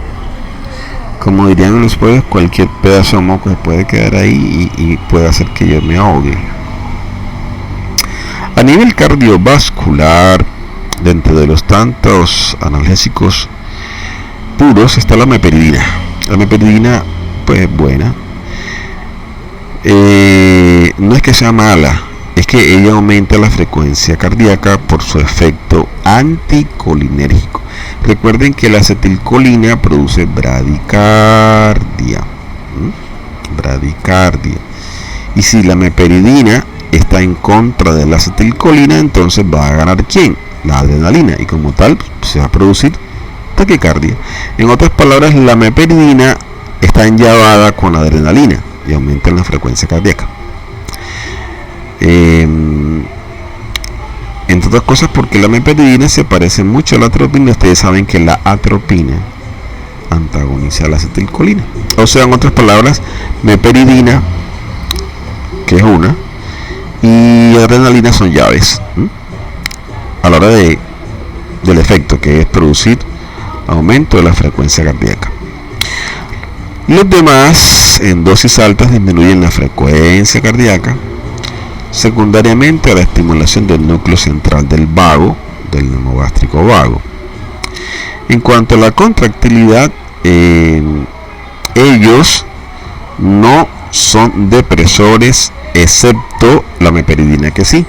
Como dirían los pueblos, cualquier pedazo de moco se puede quedar ahí y puede hacer que yo me ahogue. A nivel cardiovascular, dentro de los tantos analgésicos puros está la meperidina. La meperidina pues es buena. No es que sea mala, es que ella aumenta la frecuencia cardíaca por su efecto anticolinérgico. Recuerden que la acetilcolina produce bradicardia. Y si la meperidina está en contra de la acetilcolina, entonces va a ganar ¿quién? La adrenalina, y como tal se va a producir taquicardia. En otras palabras, la meperidina está enllevada con la adrenalina y aumenta la frecuencia cardíaca. Entre otras cosas porque la meperidina se parece mucho a la atropina. Ustedes saben que la atropina antagoniza la acetilcolina. O sea, en otras palabras, meperidina, que es una, y la adrenalina son llaves a la hora del efecto, que es producir aumento de la frecuencia cardíaca. Los demás, en dosis altas, disminuyen la frecuencia cardíaca, secundariamente a la estimulación del núcleo central del vago, del nervio gástrico vago. En cuanto a la contractilidad, ellos no son depresores, excepto la meperidina, que sí.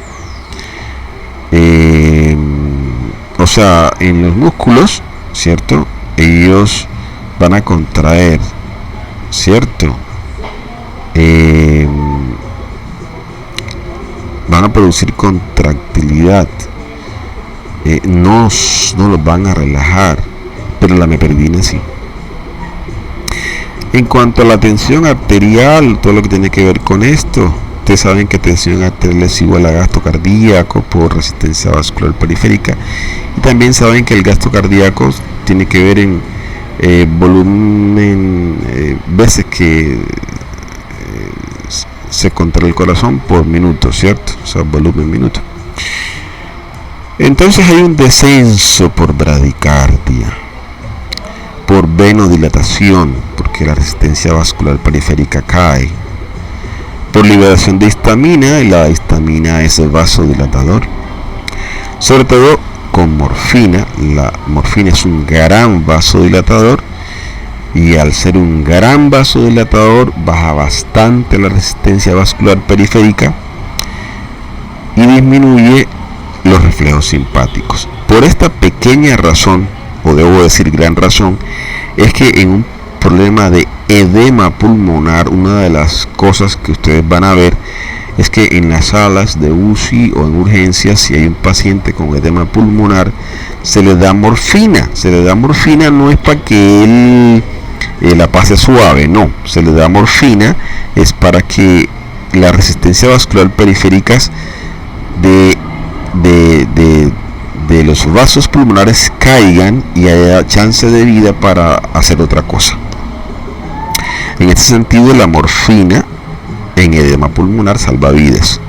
O sea, en los músculos, ¿cierto? Ellos van a contraer, ¿cierto? Van a producir contractilidad, no los van a relajar, pero la meperidina sí. En cuanto a la tensión arterial, todo lo que tiene que ver con esto, ustedes saben que tensión arterial es igual a gasto cardíaco por resistencia vascular periférica, y también saben que el gasto cardíaco tiene que ver en volumen, veces que se contrae el corazón por minuto, ¿cierto? O sea, volumen minuto. Entonces hay un descenso por bradicardia, por venodilatación, porque la resistencia vascular periférica cae, por liberación de histamina, y la histamina es el vasodilatador, sobre todo con morfina. La morfina es un gran vasodilatador, y al ser un gran vasodilatador baja bastante la resistencia vascular periférica y disminuye los reflejos simpáticos. Por esta pequeña razón, o debo decir gran razón, es que en un problema de edema pulmonar, una de las cosas que ustedes van a ver es que en las salas de UCI o en urgencias, si hay un paciente con edema pulmonar, se le da morfina. Se le da morfina no es para que él la pase suave, no, se le da morfina es para que la resistencia vascular periférica de los vasos pulmonares caigan y haya chance de vida para hacer otra cosa. En este sentido, la morfina en edema pulmonar salva vidas.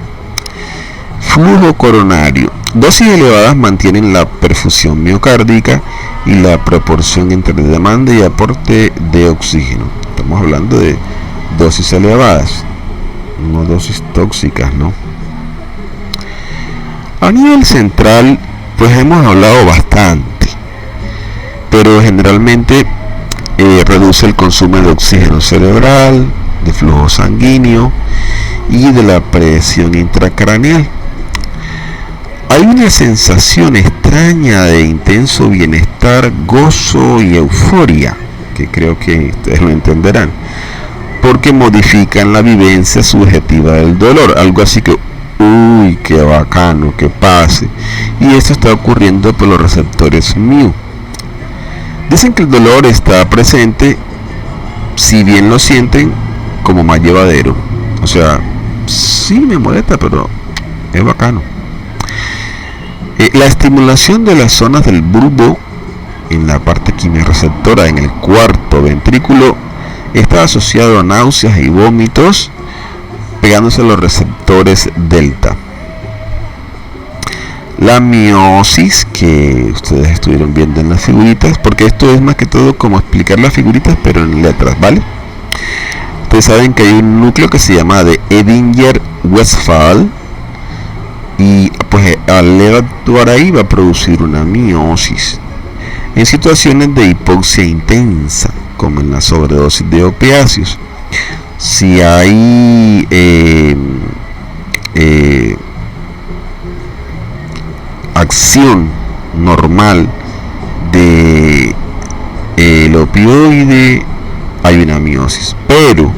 Flujo coronario. Dosis elevadas mantienen la perfusión miocárdica y la proporción entre demanda y aporte de oxígeno. Estamos hablando de dosis elevadas, no dosis tóxicas, ¿no? A nivel central, pues hemos hablado bastante, pero generalmente reduce el consumo de oxígeno cerebral, de flujo sanguíneo y de la presión intracraneal. Hay una sensación extraña de intenso bienestar, gozo y euforia, que creo que ustedes lo entenderán, porque modifican la vivencia subjetiva del dolor, algo así que uy, qué bacano, que pase, y esto está ocurriendo por los receptores mu. Dicen que el dolor está presente, si bien lo sienten, como más llevadero. O sea, sí me molesta, pero es bacano. La estimulación de las zonas del bulbo en la parte quimiorreceptora en el cuarto ventrículo está asociado a náuseas y vómitos, pegándose a los receptores delta. La miosis, que ustedes estuvieron viendo en las figuritas, porque esto es más que todo como explicar las figuritas pero en letras, ¿vale? Ustedes saben que hay un núcleo que se llama de Edinger-Westphal, y pues al actuar ahí va a producir una miosis en situaciones de hipoxia intensa, como en la sobredosis de opiáceos. Si hay acción normal de el opioide, hay una miosis, pero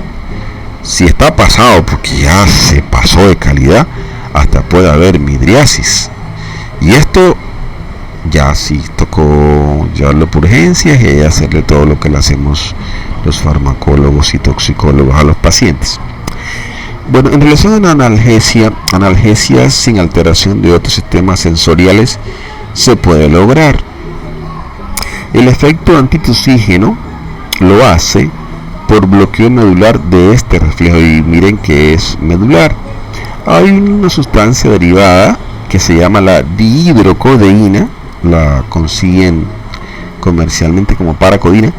si está pasado, porque ya se pasó de calidad, hasta puede haber midriasis, y esto ya sí tocó llevarlo por urgencias y hacerle todo lo que le hacemos los farmacólogos y toxicólogos a los pacientes. Bueno, en relación a la analgesia sin alteración de otros sistemas sensoriales se puede lograr. El efecto antitusígeno lo hace por bloqueo medular de este reflejo, y miren que es medular. Hay una sustancia derivada que se llama la dihidrocodeína, la consiguen comercialmente como paracodina,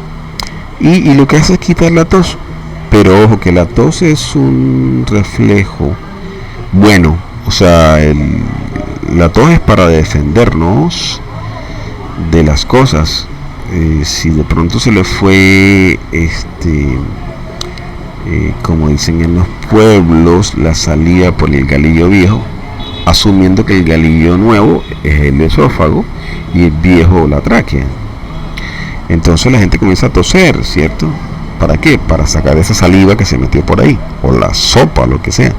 y lo que hace es quitar la tos. Pero ojo, que la tos es un reflejo bueno, o sea, la tos es para defendernos de las cosas. Si de pronto se le fue, como dicen en los pueblos, la salida por el galillo viejo, asumiendo que el galillo nuevo es el esófago y el viejo la tráquea. Entonces la gente comienza a toser, ¿cierto? ¿Para qué? Para sacar esa saliva que se metió por ahí, o la sopa, lo que sea.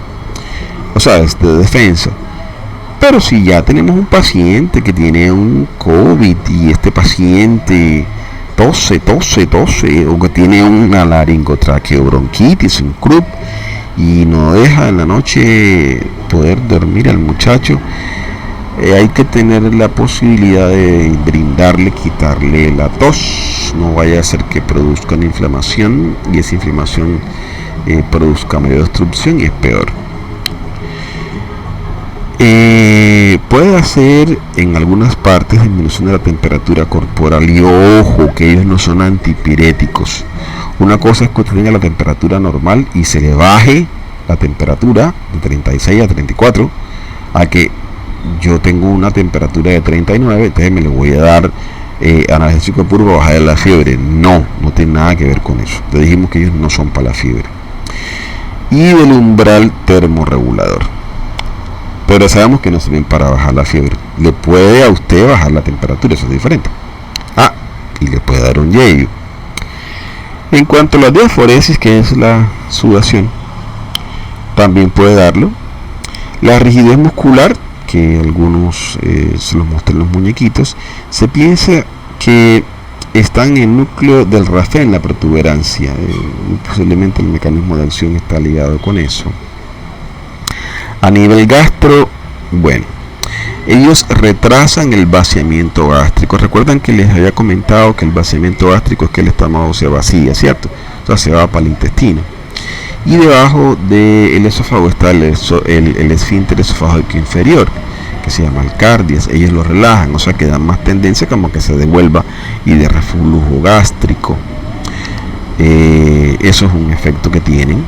O sea, es de defensa. Pero si ya tenemos un paciente que tiene un COVID y este paciente tose, o que tiene una laringotraqueobronquitis, un croup, y no deja en la noche poder dormir al muchacho, hay que tener la posibilidad de brindarle, quitarle la tos. No vaya a ser que produzca una inflamación y esa inflamación produzca mayor obstrucción y es peor. Puede hacer en algunas partes disminución de la temperatura corporal, y ojo que ellos no son antipiréticos. Una cosa es que usted tenga la temperatura normal y se le baje la temperatura de 36 a 34, a que yo tengo una temperatura de 39, entonces me le voy a dar analgésico puro para bajar la fiebre. No tiene nada que ver con eso. Le dijimos que ellos no son para la fiebre. Y del umbral termorregulador, pero sabemos que no sirven para bajar la fiebre. Le puede a usted bajar la temperatura, eso es diferente. Y le puede dar un yello. En cuanto a la diaforesis, que es la sudación, también puede darlo. La rigidez muscular, que algunos se los muestran los muñequitos, se piensa que está en el núcleo del rafén, la protuberancia. Posiblemente el mecanismo de acción está ligado con eso. A nivel gastro, bueno, ellos retrasan el vaciamiento gástrico. Recuerdan que les había comentado que el vaciamiento gástrico es que el estómago se vacía, ¿cierto? O sea, se va para el intestino. Y debajo del esófago está el esfínter esofágico inferior, que se llama el cardias. Ellos lo relajan, o sea que dan más tendencia como que se devuelva y de reflujo gástrico. Eso es un efecto que tienen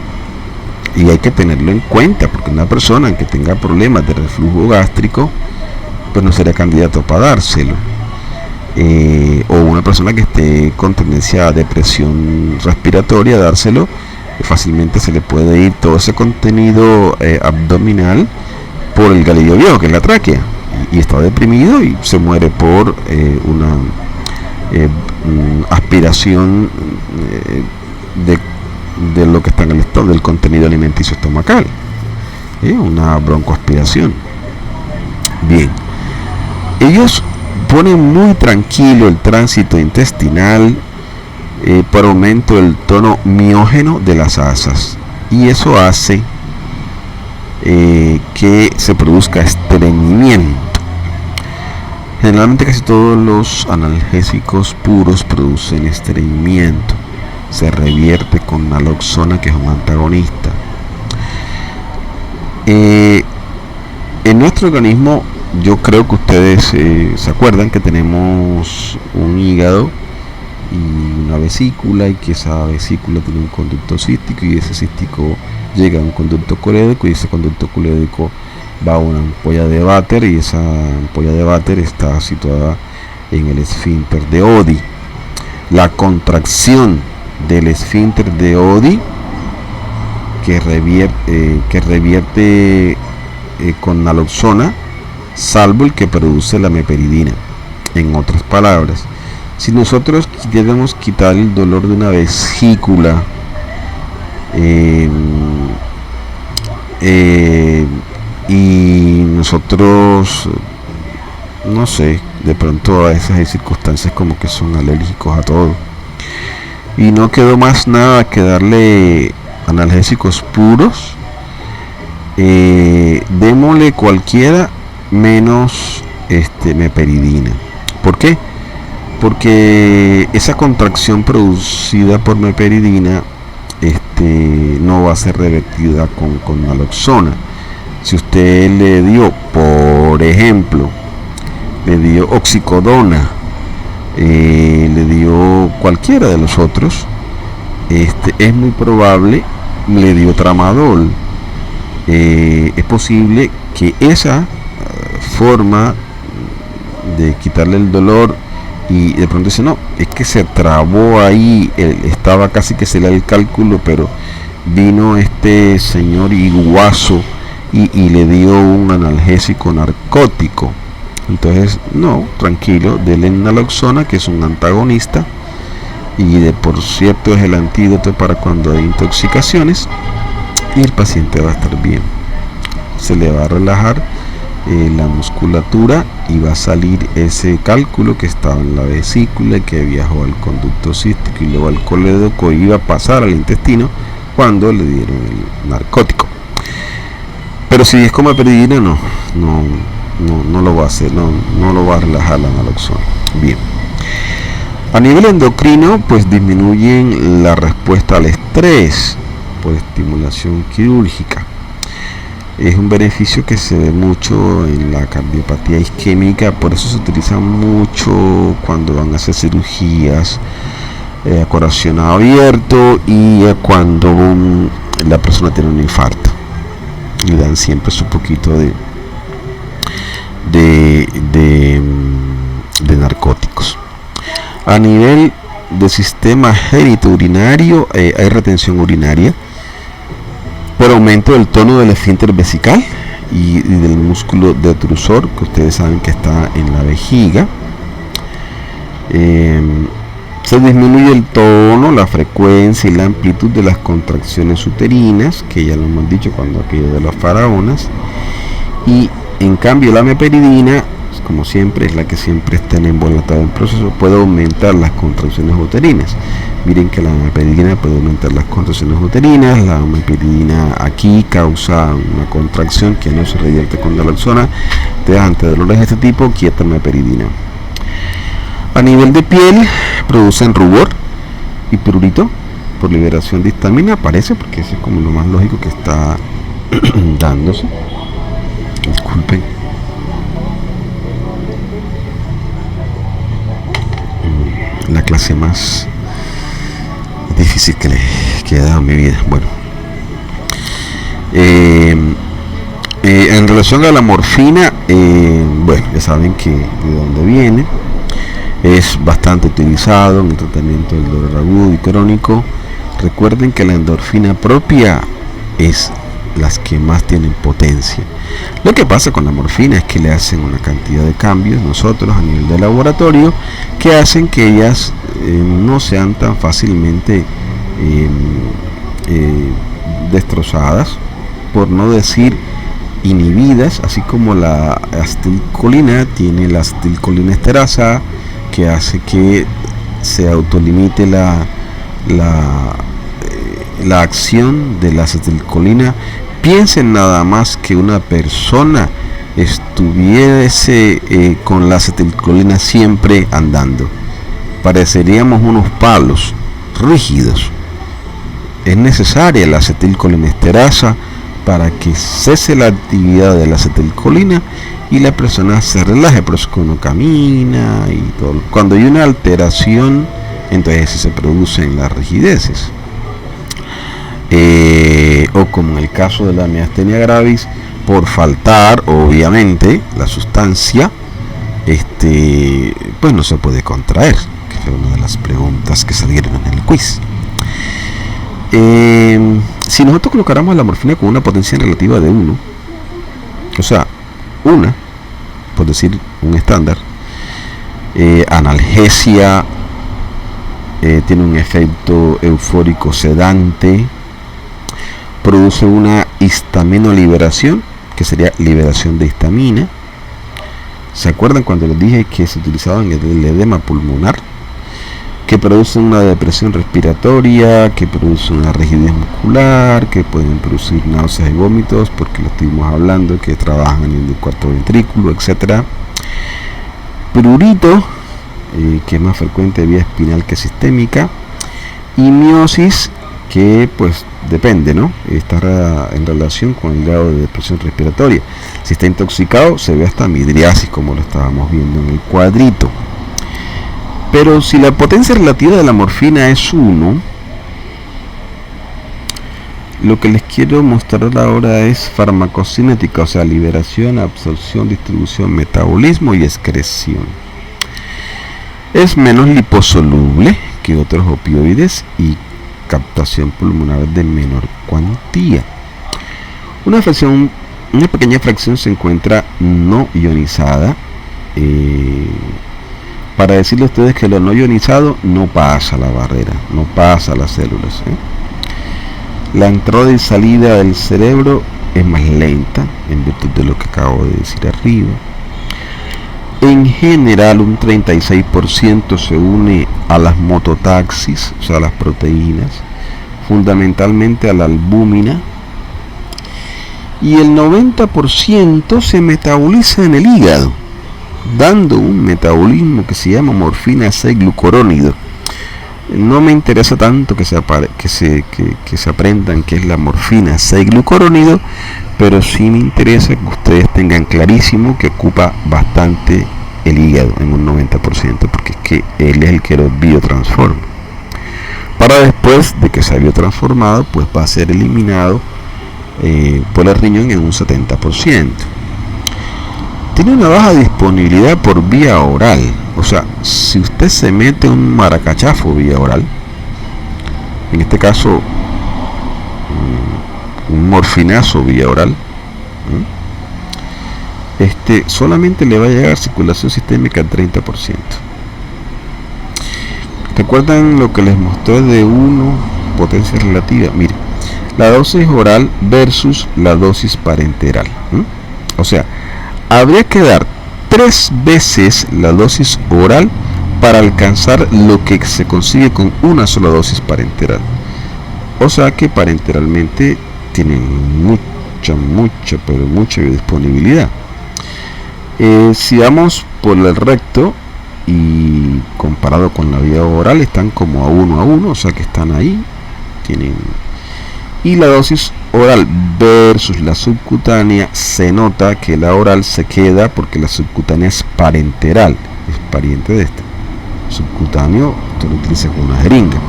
y hay que tenerlo en cuenta, porque una persona que tenga problemas de reflujo gástrico pues no sería candidato para dárselo. O una persona que esté con tendencia a depresión respiratoria, dárselo fácilmente se le puede ir todo ese contenido abdominal por el galillo viejo, que es la tráquea, y está deprimido y se muere por una aspiración de lo que está en el estómago, del contenido alimenticio estomacal, una broncoaspiración. Bien, ellos ponen muy tranquilo el tránsito intestinal por aumento del tono miógeno de las asas, y eso hace que se produzca estreñimiento. Generalmente casi todos los analgésicos puros producen estreñimiento. Se revierte con naloxona, que es un antagonista. En nuestro organismo, yo creo que ustedes se acuerdan que tenemos un hígado y una vesícula, y que esa vesícula tiene un conducto cístico, y ese cístico llega a un conducto colédoco, y ese conducto colédoco va a una ampolla de váter, y esa ampolla de váter está situada en el esfínter de Oddi. La contracción del esfínter de Oddi que revierte con naloxona, salvo el que produce la meperidina. En otras palabras, si nosotros quisiéramos quitar el dolor de una vesícula, y nosotros, no sé, de pronto a veces hay circunstancias como que son alérgicos a todo, y no quedó más nada que darle analgésicos puros, démosle cualquiera menos meperidina. ¿Por qué? Porque esa contracción producida por meperidina no va a ser revertida con naloxona. Si usted le dio, por ejemplo, le dio oxicodona, le dio cualquiera de los otros, es muy probable, le dio tramadol, es posible que esa forma de quitarle el dolor, y de pronto dice, no, es que se trabó ahí, estaba casi que se le da el cálculo, pero vino este señor iguazo y le dio un analgésico narcótico. Entonces, no, tranquilo, denle naloxona, que es un antagonista, y de por cierto es el antídoto para cuando hay intoxicaciones, y el paciente va a estar bien. Se le va a relajar la musculatura y va a salir ese cálculo que estaba en la vesícula, que viajó al conducto cístico y luego al colédoco, y iba a pasar al intestino cuando le dieron el narcótico. Pero si es como peridina, no lo va a hacer, no lo va a relajar la naloxona. Bien. A nivel endocrino, pues disminuyen la respuesta al estrés por estimulación quirúrgica. Es un beneficio que se ve mucho en la cardiopatía isquémica, por eso se utiliza mucho cuando van a hacer cirugías a corazón abierto y cuando la persona tiene un infarto. Le dan siempre su poquito de narcóticos. A nivel del sistema genitourinario, hay retención urinaria por aumento del tono del esfínter vesical y del músculo detrusor, que ustedes saben que está en la vejiga. Se disminuye el tono, la frecuencia y la amplitud de las contracciones uterinas, que ya lo hemos dicho cuando aquello de las faraonas. Y en cambio la meperidina, como siempre, es la que siempre está embolatada en proceso, puede aumentar las contracciones uterinas. Miren que la meperidina puede aumentar las contracciones uterinas. La meperidina aquí causa una contracción que no se revierte con naloxona. Ante dolores de este tipo, quieta meperidina. A nivel de piel, producen rubor y prurito por liberación de histamina, parece, porque eso es como lo más lógico que está dándose. Disculpen. La clase más difícil que he dado en mi vida. Bueno, en relación a la morfina, bueno, ya saben que de dónde viene. Es bastante utilizado en el tratamiento del dolor agudo y crónico. Recuerden que la endorfina propia es las que más tienen potencia. Lo que pasa con la morfina es que le hacen una cantidad de cambios nosotros a nivel de laboratorio que hacen que ellas no sean tan fácilmente destrozadas, por no decir inhibidas, así como la acetilcolina tiene la acetilcolinesterasa, que hace que se autolimite la acción de la acetilcolina. Piensen nada más que una persona estuviese con la acetilcolina siempre andando. Pareceríamos unos palos rígidos. Es necesaria la acetilcolinesterasa para que cese la actividad de la acetilcolina y la persona se relaje, pero es que uno camina y todo. Cuando hay una alteración, entonces se producen las rigideces. O como en el caso de la miastenia gravis, por faltar obviamente la sustancia, pues no se puede contraer, que fue una de las preguntas que salieron en el quiz. Si nosotros colocáramos la morfina con una potencia relativa de 1, o sea, una, por decir un estándar, analgesia, tiene un efecto eufórico sedante, produce una histaminoliberación, que sería liberación de histamina. ¿Se acuerdan cuando les dije que se utilizaba en el edema pulmonar? Que produce una depresión respiratoria, que produce una rigidez muscular, que pueden producir náuseas y vómitos, porque lo estuvimos hablando, que trabajan en el cuarto ventrículo, etc. Prurito, que es más frecuente vía espinal que sistémica, y miosis, que pues depende, ¿no? Estará en relación con el grado de depresión respiratoria. Si está intoxicado se ve hasta midriasis, como lo estábamos viendo en el cuadrito. Pero si la potencia relativa de la morfina es 1, lo que les quiero mostrar ahora es farmacocinética, o sea, liberación, absorción, distribución, metabolismo y excreción. Es menos liposoluble que otros opioides y captación pulmonar de menor cuantía. Una pequeña fracción se encuentra no ionizada. Para decirle a ustedes que lo no ionizado no pasa la barrera, no pasa las células. La entrada y salida del cerebro es más lenta, en virtud de lo que acabo de decir arriba. En general, un 36% se une a las mototaxis, o sea, a las proteínas, fundamentalmente a la albúmina, y el 90% se metaboliza en el hígado, dando un metabolismo que se llama morfina 6-glucurónido. No me interesa tanto que se aprendan qué es la morfina 6-glucurónido, pero sí me interesa que ustedes tengan clarísimo que ocupa bastante el hígado, en un 90%, porque es que él es el que lo biotransforma. Para después de que se ha biotransformado, pues va a ser eliminado por el riñón en un 70%. Tiene una baja disponibilidad por vía oral. O sea, si usted se mete un maracachafo vía oral, en este caso un morfinazo vía oral, solamente le va a llegar circulación sistémica al 30%. ¿Recuerdan lo que les mostré de 1 potencia relativa? Mire, la dosis oral versus la dosis parenteral. O sea, habría que dar 3 veces la dosis oral para alcanzar lo que se consigue con una sola dosis parenteral. O sea que parenteralmente tienen mucha biodisponibilidad. Si vamos por el recto y comparado con la vía oral, están como a 1, o sea que están ahí, y la dosis oral versus la subcutánea, se nota que la oral se queda porque la subcutánea es parenteral, es pariente de esta. Subcutáneo tú lo utilizas con una jeringa,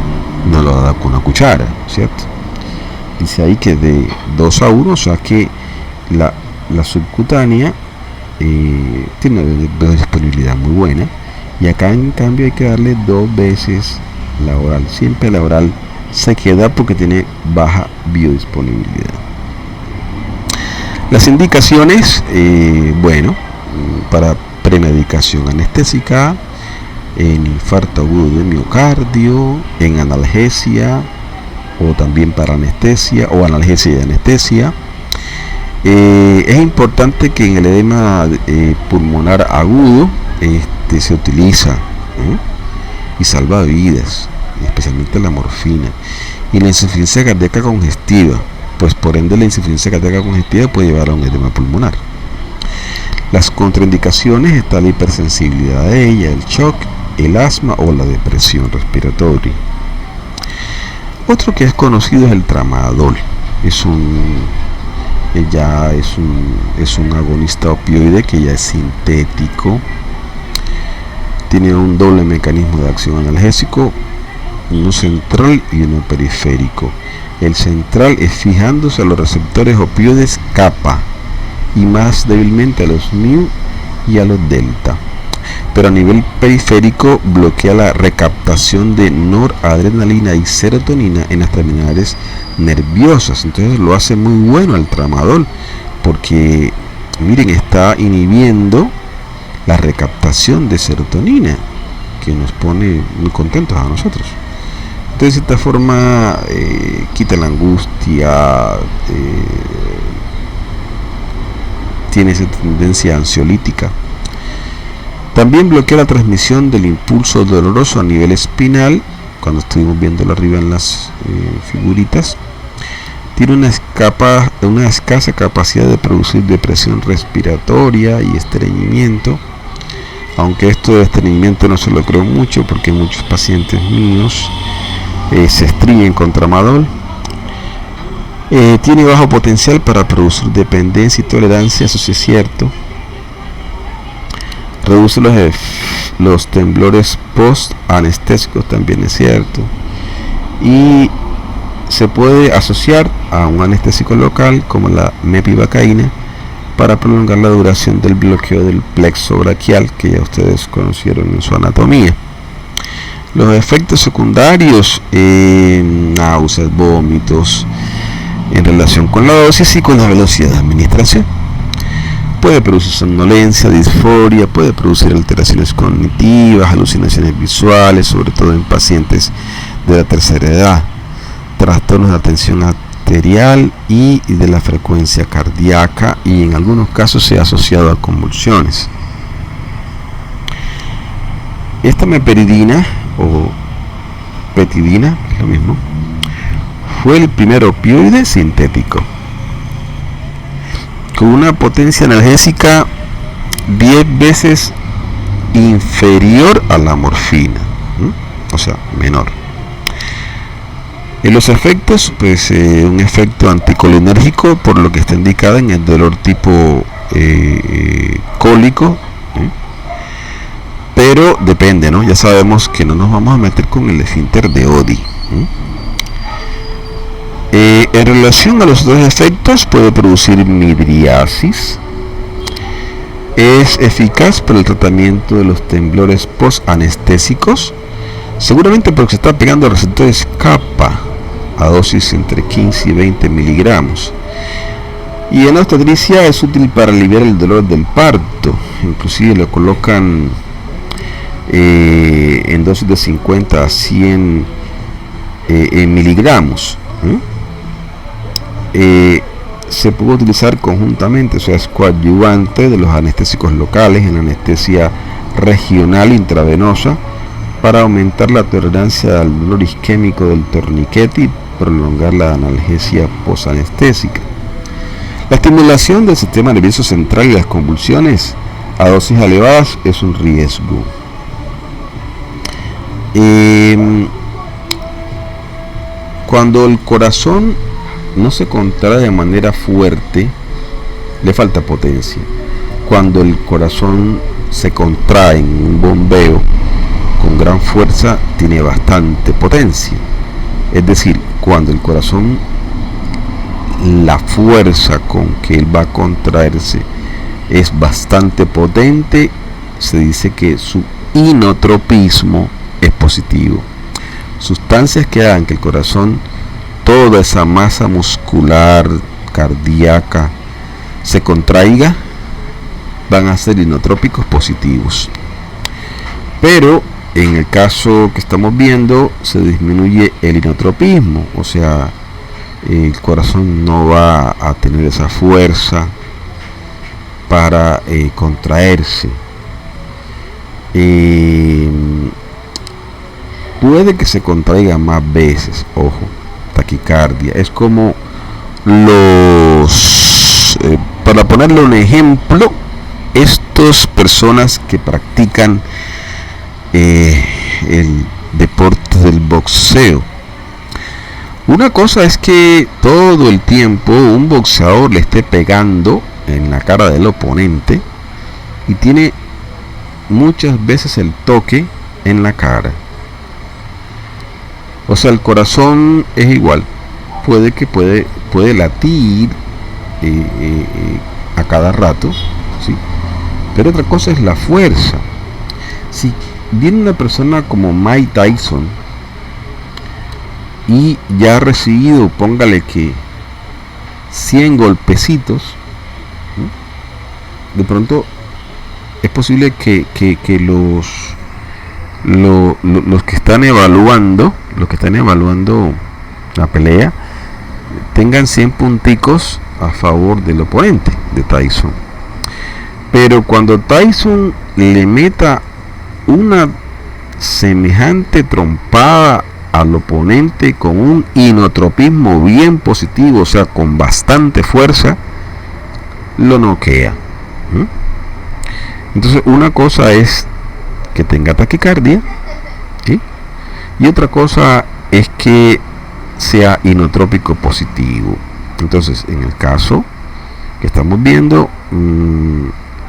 no lo da con una cuchara, ¿cierto? Dice ahí que de 2-1, o sea que la subcutánea tiene una disponibilidad muy buena, y acá en cambio hay que darle 2 veces la oral. Siempre la oral se queda porque tiene baja biodisponibilidad. Las indicaciones, para premedicación anestésica, en infarto agudo de miocardio, en analgesia, o también para anestesia o analgesia y anestesia. Es importante que en el edema pulmonar agudo se utiliza y salva vidas, especialmente la morfina. Y la insuficiencia cardíaca congestiva, pues por ende la insuficiencia cardíaca congestiva puede llevar a un edema pulmonar. Las contraindicaciones está la hipersensibilidad a ella, el shock, el asma o la depresión respiratoria. Otro que es conocido es el tramadol. Es un agonista opioide que ya es sintético. Tiene un doble mecanismo de acción analgésico, uno central y uno periférico. El central es fijándose a los receptores opioides kappa y más débilmente a los mu y a los delta. Pero a nivel periférico bloquea la recaptación de noradrenalina y serotonina en las terminales nerviosas. Entonces lo hace muy bueno el tramadol, porque miren, está inhibiendo la recaptación de serotonina, que nos pone muy contentos a nosotros. Entonces de esta forma quita la angustia, tiene esa tendencia ansiolítica. También bloquea la transmisión del impulso doloroso a nivel espinal, cuando estuvimos viéndolo arriba en las figuritas. Tiene una escasa capacidad de producir depresión respiratoria y estreñimiento, aunque esto de estreñimiento no se lo creo mucho, porque muchos pacientes míos se estriben con tramadol. Tiene bajo potencial para producir dependencia y tolerancia, eso sí es cierto. Reduce los temblores post-anestésicos, también es cierto. Y se puede asociar a un anestésico local como la mepivacaína para prolongar la duración del bloqueo del plexo braquial, que ya ustedes conocieron en su anatomía. Los efectos secundarios, náuseas, vómitos, en relación con la dosis y con la velocidad de administración. Puede producir somnolencia, disforia, puede producir alteraciones cognitivas, alucinaciones visuales, sobre todo en pacientes de la tercera edad, trastornos de atención arterial y de la frecuencia cardíaca, y en algunos casos se ha asociado a convulsiones. Esta meperidina o petidina, es lo mismo, fue el primer opioide sintético con una potencia analgésica 10 veces inferior a la morfina, o sea, menor. En los efectos, pues un efecto anticolinérgico, por lo que está indicada en el dolor tipo cólico, pero depende, ¿no? Ya sabemos que no nos vamos a meter con el esfínter de Oddi. En relación a los otros efectos, puede producir midriasis. Es eficaz para el tratamiento de los temblores post-anestésicos, seguramente porque se está pegando a receptores kappa a dosis entre 15 y 20 miligramos. Y en la obstetricia es útil para aliviar el dolor del parto, inclusive lo colocan en dosis de 50 a 100 miligramos. Se puede utilizar conjuntamente, o sea, es coadyuvante de los anestésicos locales en la anestesia regional intravenosa para aumentar la tolerancia al dolor isquémico del torniquete y prolongar la analgesia posanestésica. La estimulación del sistema nervioso central y las convulsiones a dosis elevadas es un riesgo. Cuando el corazón no se contrae de manera fuerte, le falta potencia. Cuando el corazón se contrae en un bombeo con gran fuerza, tiene bastante potencia. Es decir, cuando el corazón, la fuerza con que él va a contraerse es bastante potente, se dice que su inotropismo es positivo. Sustancias que hagan que el corazón, toda esa masa muscular, cardíaca, se contraiga, van a ser inotrópicos positivos. Pero en el caso que estamos viendo, se disminuye el inotropismo, o sea, el corazón no va a tener esa fuerza para contraerse. Puede que se contraiga más veces, ojo, taquicardia. Es como para ponerle un ejemplo, estas personas que practican el deporte del boxeo. Una cosa es que todo el tiempo un boxeador le esté pegando en la cara del oponente y tiene muchas veces el toque en la cara. O sea, el corazón es igual, puede latir a cada rato, ¿sí? Pero otra cosa es la fuerza. Si viene una persona como Mike Tyson y ya ha recibido, póngale que 100 golpecitos, ¿no? De pronto es posible que los que están evaluando la pelea tengan 100 punticos a favor del oponente de Tyson. Pero cuando Tyson le meta una semejante trompada al oponente con un inotropismo bien positivo, o sea, con bastante fuerza, lo noquea. Entonces, una cosa es que tenga taquicardia, ¿sí? Y otra cosa es que sea inotrópico positivo. Entonces, en el caso que estamos viendo,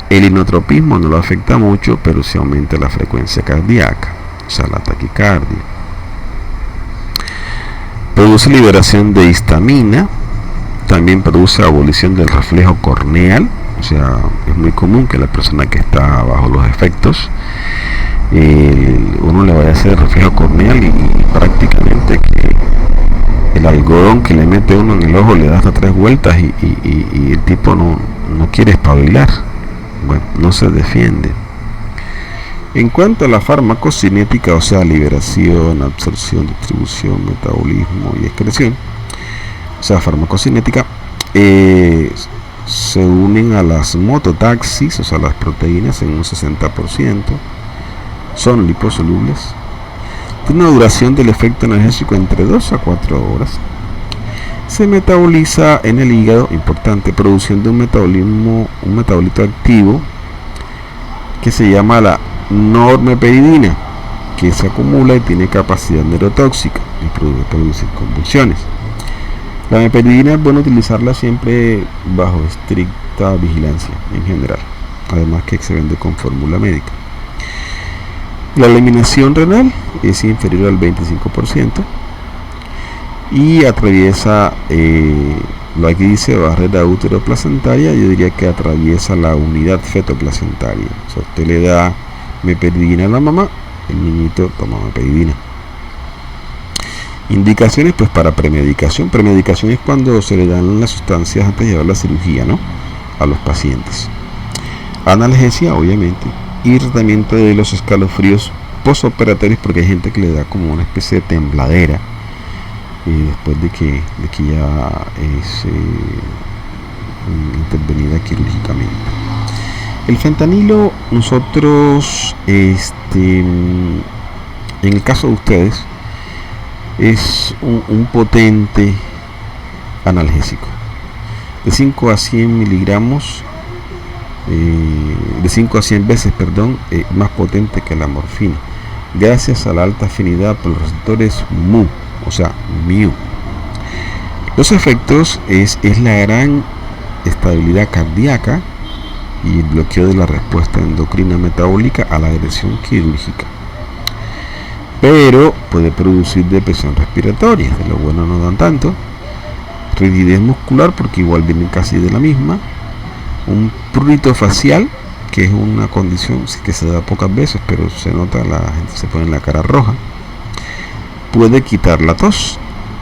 el inotropismo no lo afecta mucho, pero sí aumenta la frecuencia cardíaca, o sea, la taquicardia. Produce liberación de histamina, también produce abolición del reflejo corneal, o sea, es muy común que la persona que está bajo los efectos, uno le vaya a hacer reflejo corneal y prácticamente que el algodón que le mete uno en el ojo le da hasta 3 vueltas y el tipo no quiere espabilar. Bueno, no se defiende. En cuanto a la farmacocinética, o sea, liberación, absorción, distribución, metabolismo y excreción, o sea, farmacocinética, se unen a las mototaxis, o sea, las proteínas en un 60%, son liposolubles, tiene una duración del efecto energético entre 2 a 4 horas, se metaboliza en el hígado, importante, produciendo un metabolito activo que se llama la normeperidina, que se acumula y tiene capacidad neurotóxica y puede producir convulsiones. La meperidina es bueno utilizarla siempre bajo estricta vigilancia en general, además que se vende con fórmula médica. La eliminación renal es inferior al 25% y atraviesa, lo aquí dice barrera útero-placentaria, yo diría que atraviesa la unidad feto-placentaria. O sea, usted le da meperidina a la mamá, el niñito toma meperidina. Indicaciones pues para premedicación. Premedicación es cuando se le dan las sustancias antes de llevar la cirugía, ¿no?, a los pacientes. Analgesia, obviamente, y tratamiento de los escalofríos postoperatorios, porque hay gente que le da como una especie de tembladera después de que ya es intervenida quirúrgicamente. El fentanilo, nosotros, en el caso de ustedes, es un potente analgésico. De 5 a 100 miligramos, de 5 a 100 veces, más potente que la morfina, gracias a la alta afinidad por los receptores mu, o sea, mu. Los efectos es la gran estabilidad cardíaca y el bloqueo de la respuesta endocrina metabólica a la agresión quirúrgica, pero puede producir depresión respiratoria, de lo bueno no dan tanto, rigidez muscular, porque igual vienen casi de la misma, un prurito facial, que es una condición que se da pocas veces, pero se nota, la gente se pone la cara roja, puede quitar la tos,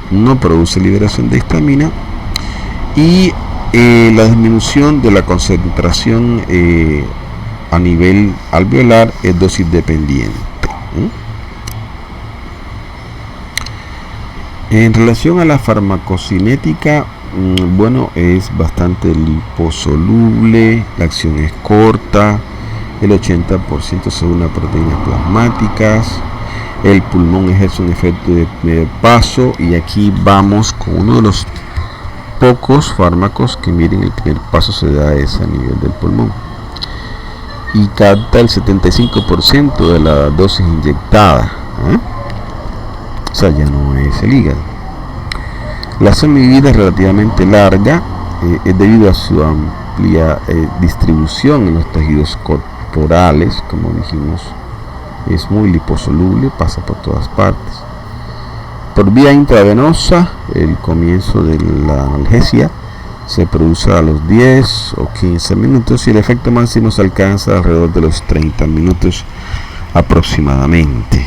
no produce liberación de histamina y la disminución de la concentración a nivel alveolar es dosis dependiente. En relación a la farmacocinética, bueno, es bastante liposoluble, la acción es corta, el 80% se une a proteínas plasmáticas, el pulmón ejerce un efecto de primer paso, y aquí vamos con uno de los pocos fármacos que, miren, el primer paso se da a ese nivel del pulmón y capta el 75% de la dosis inyectada, o sea, ya no es el hígado. La semivida es relativamente larga, es debido a su amplia distribución en los tejidos corporales, como dijimos, es muy liposoluble, pasa por todas partes. Por vía intravenosa, el comienzo de la analgesia se produce a los 10 o 15 minutos y el efecto máximo se alcanza alrededor de los 30 minutos aproximadamente.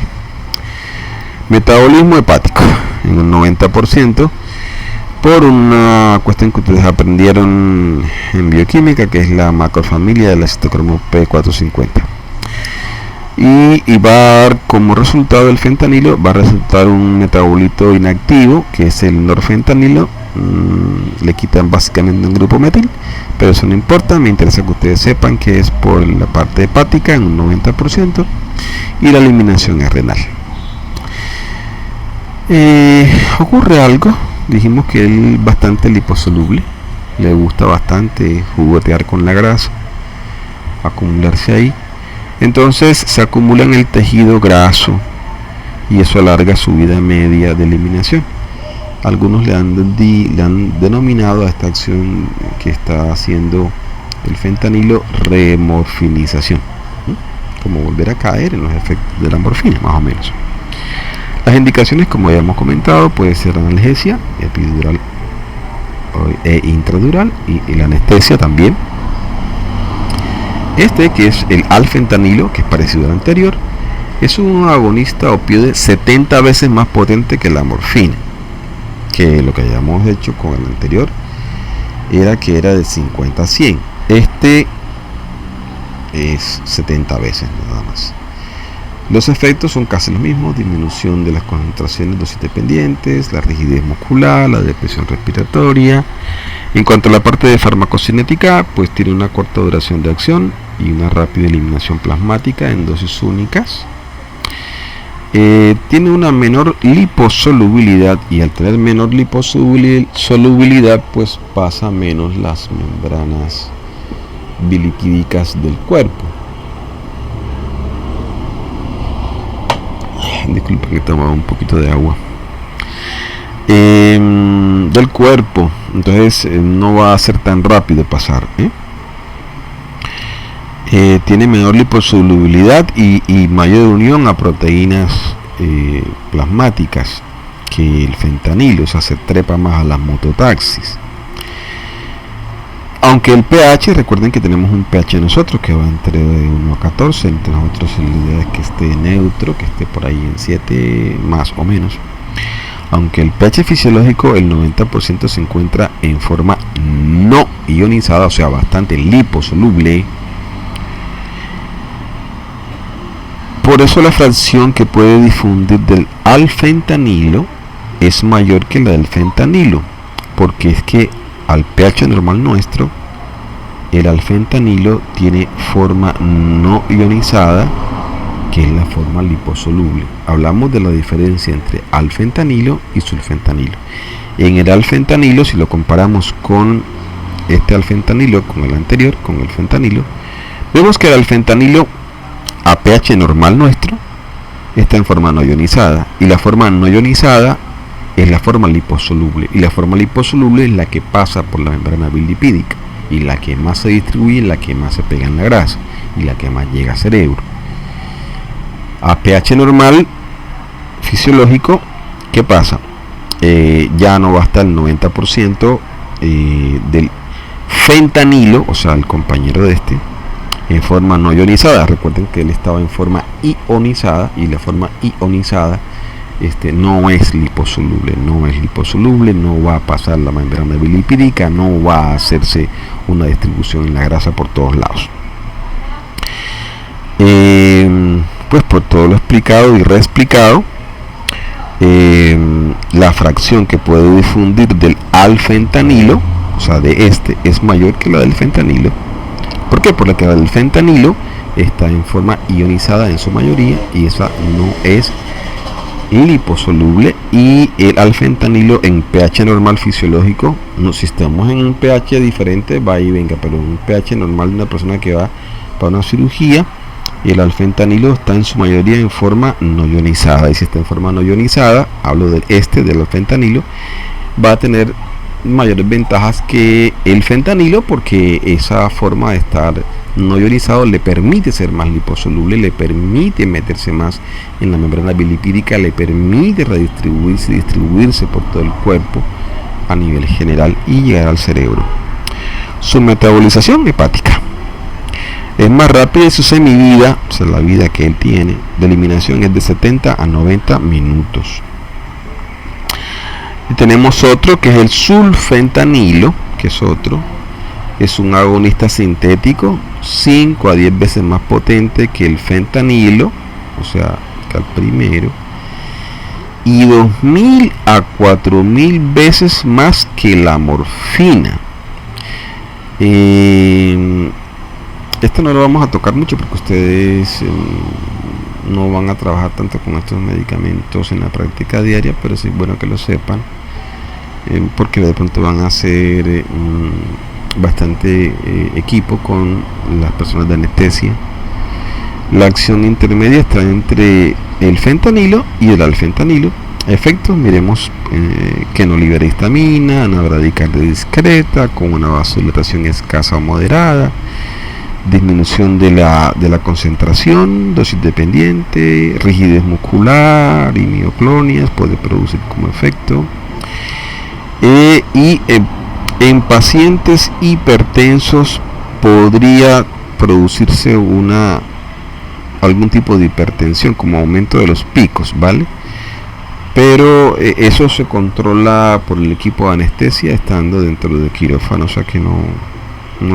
Metabolismo hepático en un 90%, por una cuestión que ustedes aprendieron en bioquímica, que es la macrofamilia de la citocromo P450. Y va a dar como resultado el fentanilo, va a resultar un metabolito inactivo, que es el norfentanilo. Le quitan básicamente un grupo metil, pero eso no importa, me interesa que ustedes sepan que es por la parte hepática en un 90% y la eliminación es renal. Ocurre algo, dijimos que él es bastante liposoluble, le gusta bastante juguetear con la grasa, acumularse ahí, entonces se acumula en el tejido graso y eso alarga su vida media de eliminación. Algunos le han denominado a esta acción que está haciendo el fentanilo remorfinización, como volver a caer en los efectos de la morfina, más o menos. Las indicaciones, como ya hemos comentado, puede ser analgesia epidural e intradural, y la anestesia también. Este, que es el alfentanilo, que es parecido al anterior, es un agonista opioide 70 veces más potente que la morfina, que lo que hayamos hecho con el anterior era de 50 a 100. Este es 70 veces nada más. Los efectos son casi los mismos: disminución de las concentraciones dosis dependientes, la rigidez muscular, la depresión respiratoria. En cuanto a la parte de farmacocinética, pues tiene una corta duración de acción y una rápida eliminación plasmática en dosis únicas. Tiene una menor liposolubilidad, y al tener menor liposolubilidad pues pasa menos las membranas bilipídicas del cuerpo. Disculpen que he tomado un poquito de agua. Del cuerpo, entonces no va a ser tan rápido pasar. Tiene menor liposolubilidad y mayor unión a proteínas plasmáticas que el fentanilo, o sea, se trepa más a las mototaxis. Aunque el pH, recuerden que tenemos un pH nosotros que va entre 1 a 14, entre nosotros la idea es que esté neutro, que esté por ahí en 7 más o menos. Aunque el pH fisiológico, el 90% se encuentra en forma no ionizada, o sea, bastante liposoluble. Por eso la fracción que puede difundir del alfentanilo es mayor que la del fentanilo, porque es que al pH normal nuestro, el alfentanilo tiene forma no ionizada, que es la forma liposoluble. Hablamos de la diferencia entre alfentanilo y sulfentanilo. En el alfentanilo, si lo comparamos con este alfentanilo, con el anterior, con el fentanilo, vemos que el alfentanilo a pH normal nuestro está en forma no ionizada, y la forma no ionizada es la forma liposoluble, y la forma liposoluble es la que pasa por la membrana bilipídica, y la que más se distribuye, la que más se pega en la grasa, y la que más llega al cerebro. A pH normal fisiológico, ¿qué pasa? Ya no va a estar el 90% del fentanilo, o sea, el compañero de este, en forma no ionizada. Recuerden que él estaba en forma ionizada, y la forma ionizada no es liposoluble, no va a pasar la membrana bilipídica, no va a hacerse una distribución en la grasa por todos lados. Pues por todo lo explicado y reexplicado, la fracción que puede difundir del alfentanilo, o sea, de este, es mayor que la del fentanilo. ¿Por qué? Porque la del fentanilo está en forma ionizada en su mayoría, y esa no es liposoluble, y el alfentanilo en pH normal fisiológico, no, si estamos en un pH diferente va y venga, pero en un pH normal de una persona que va para una cirugía, el alfentanilo está en su mayoría en forma no ionizada, y si está en forma no ionizada, hablo del alfentanilo, va a tener mayores ventajas que el fentanilo, porque esa forma de estar no ionizado le permite ser más liposoluble, le permite meterse más en la membrana bilipídica, le permite redistribuirse y distribuirse por todo el cuerpo a nivel general y llegar al cerebro. Su metabolización hepática es más rápida, y su semivida, o sea, la vida que él tiene de eliminación, es de 70 a 90 minutos. Y tenemos otro que es el sulfentanilo, que es un agonista sintético 5 a 10 veces más potente que el fentanilo, o sea, que el primero, y 2000 a 4000 veces más que la morfina. Esto no lo vamos a tocar mucho porque ustedes no van a trabajar tanto con estos medicamentos en la práctica diaria, pero sí es bueno que lo sepan, porque de pronto van a hacer bastante equipo con las personas de anestesia, La acción intermedia está entre el fentanilo y el alfentanilo. Efectos, miremos que no libera histamina, una bradicardia discreta, con una vasodilatación escasa o moderada, disminución de la concentración, dosis dependiente, rigidez muscular y mioclonias puede producir como efecto. En pacientes hipertensos podría producirse algún tipo de hipertensión, como aumento de los picos, ¿vale? Pero eso se controla por el equipo de anestesia estando dentro del quirófano, o sea que no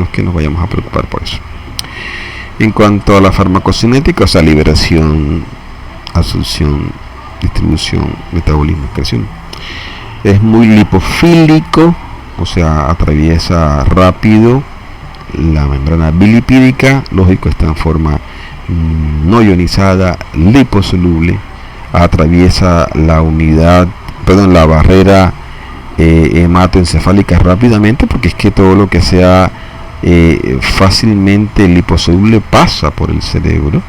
es que nos vayamos a preocupar por eso. En cuanto a la farmacocinética, o sea, liberación, absorción, distribución, metabolismo, excreción, es muy lipofílico, o sea, atraviesa rápido la membrana bilipídica, lógico, está en forma no ionizada, liposoluble, atraviesa la barrera hematoencefálica rápidamente, porque es que todo lo que sea fácilmente liposoluble pasa por el cerebro.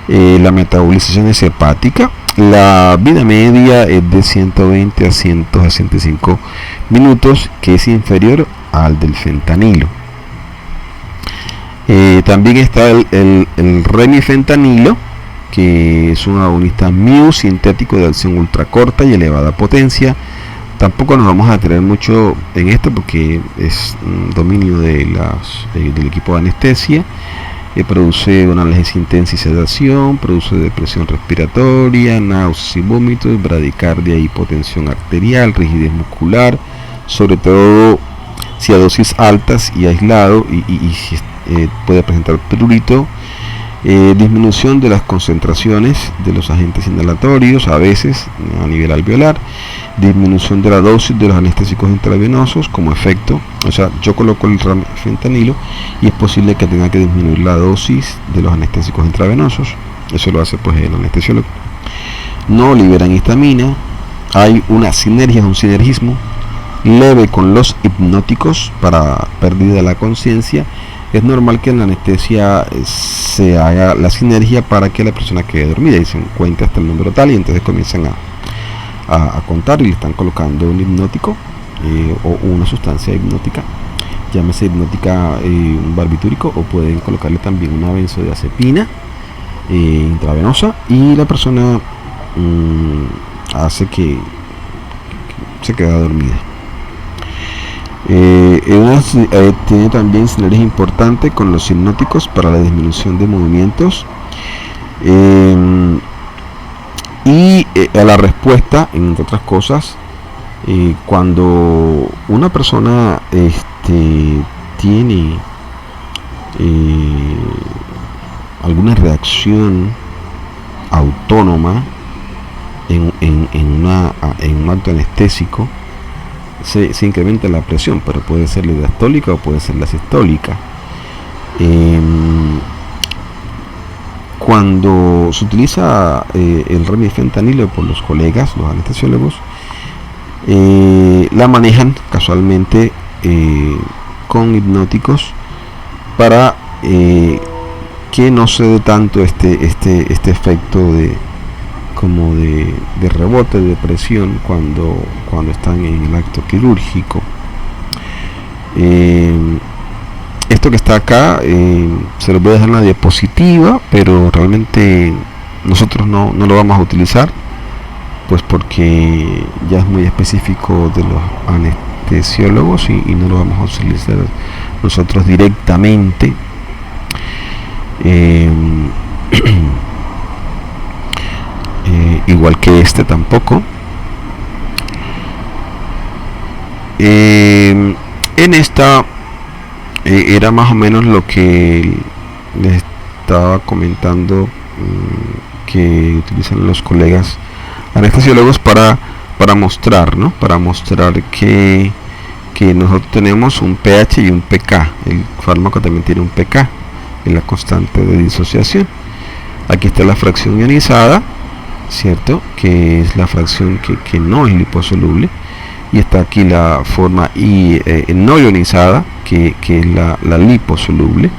La metabolización es hepática. La vida media es de 120 a 165 minutos, que es inferior al del fentanilo. También está el remifentanilo, que es un agonista mu sintético de acción ultracorta y elevada potencia. Tampoco nos vamos a detener mucho en esto porque es un dominio del equipo de anestesia. Produce una analgesia intensa y sedación, produce depresión respiratoria, náuseas y vómitos, bradicardia y hipotensión arterial, rigidez muscular, sobre todo si a dosis altas y aislado, y puede presentar prurito. Disminución de las concentraciones de los agentes inhalatorios, a veces a nivel alveolar, disminución de la dosis de los anestésicos intravenosos como efecto, o sea, yo coloco el fentanilo y es posible que tenga que disminuir la dosis de los anestésicos intravenosos, eso lo hace pues el anestesiólogo. No liberan histamina, hay una sinergia, un sinergismo leve con los hipnóticos para pérdida de la conciencia. Es normal que en la anestesia se haga la sinergia para que la persona quede dormida y se cuente hasta el número tal, y entonces comienzan a contar y le están colocando un hipnótico o una sustancia hipnótica, llámese hipnótica, un barbitúrico, o pueden colocarle también una benzodiazepina intravenosa, y la persona hace que se queda dormida. Tiene también sinergia importante con los hipnóticos para la disminución de movimientos y a la respuesta, entre otras cosas, cuando una persona tiene alguna reacción autónoma en un acto anestésico, se incrementa la presión, pero puede ser la diastólica o puede ser la sistólica. Cuando se utiliza el remifentanilo por los colegas, los anestesiólogos, la manejan casualmente con hipnóticos para que no se dé tanto este efecto de rebote de presión cuando están en el acto quirúrgico. Esto que está acá se lo voy a dejar en la diapositiva, pero realmente nosotros no lo vamos a utilizar, pues porque ya es muy específico de los anestesiólogos y no lo vamos a utilizar nosotros directamente. Igual que este tampoco. En esta era más o menos lo que les estaba comentando, que utilizan los colegas anestesiólogos para mostrar, ¿no? Para mostrar que nosotros tenemos un pH y un pK. El fármaco también tiene un pK, en la constante de disociación. Aquí está la fracción ionizada, ¿cierto? Que es la fracción que no es liposoluble, y está aquí la forma no ionizada, que es la liposoluble,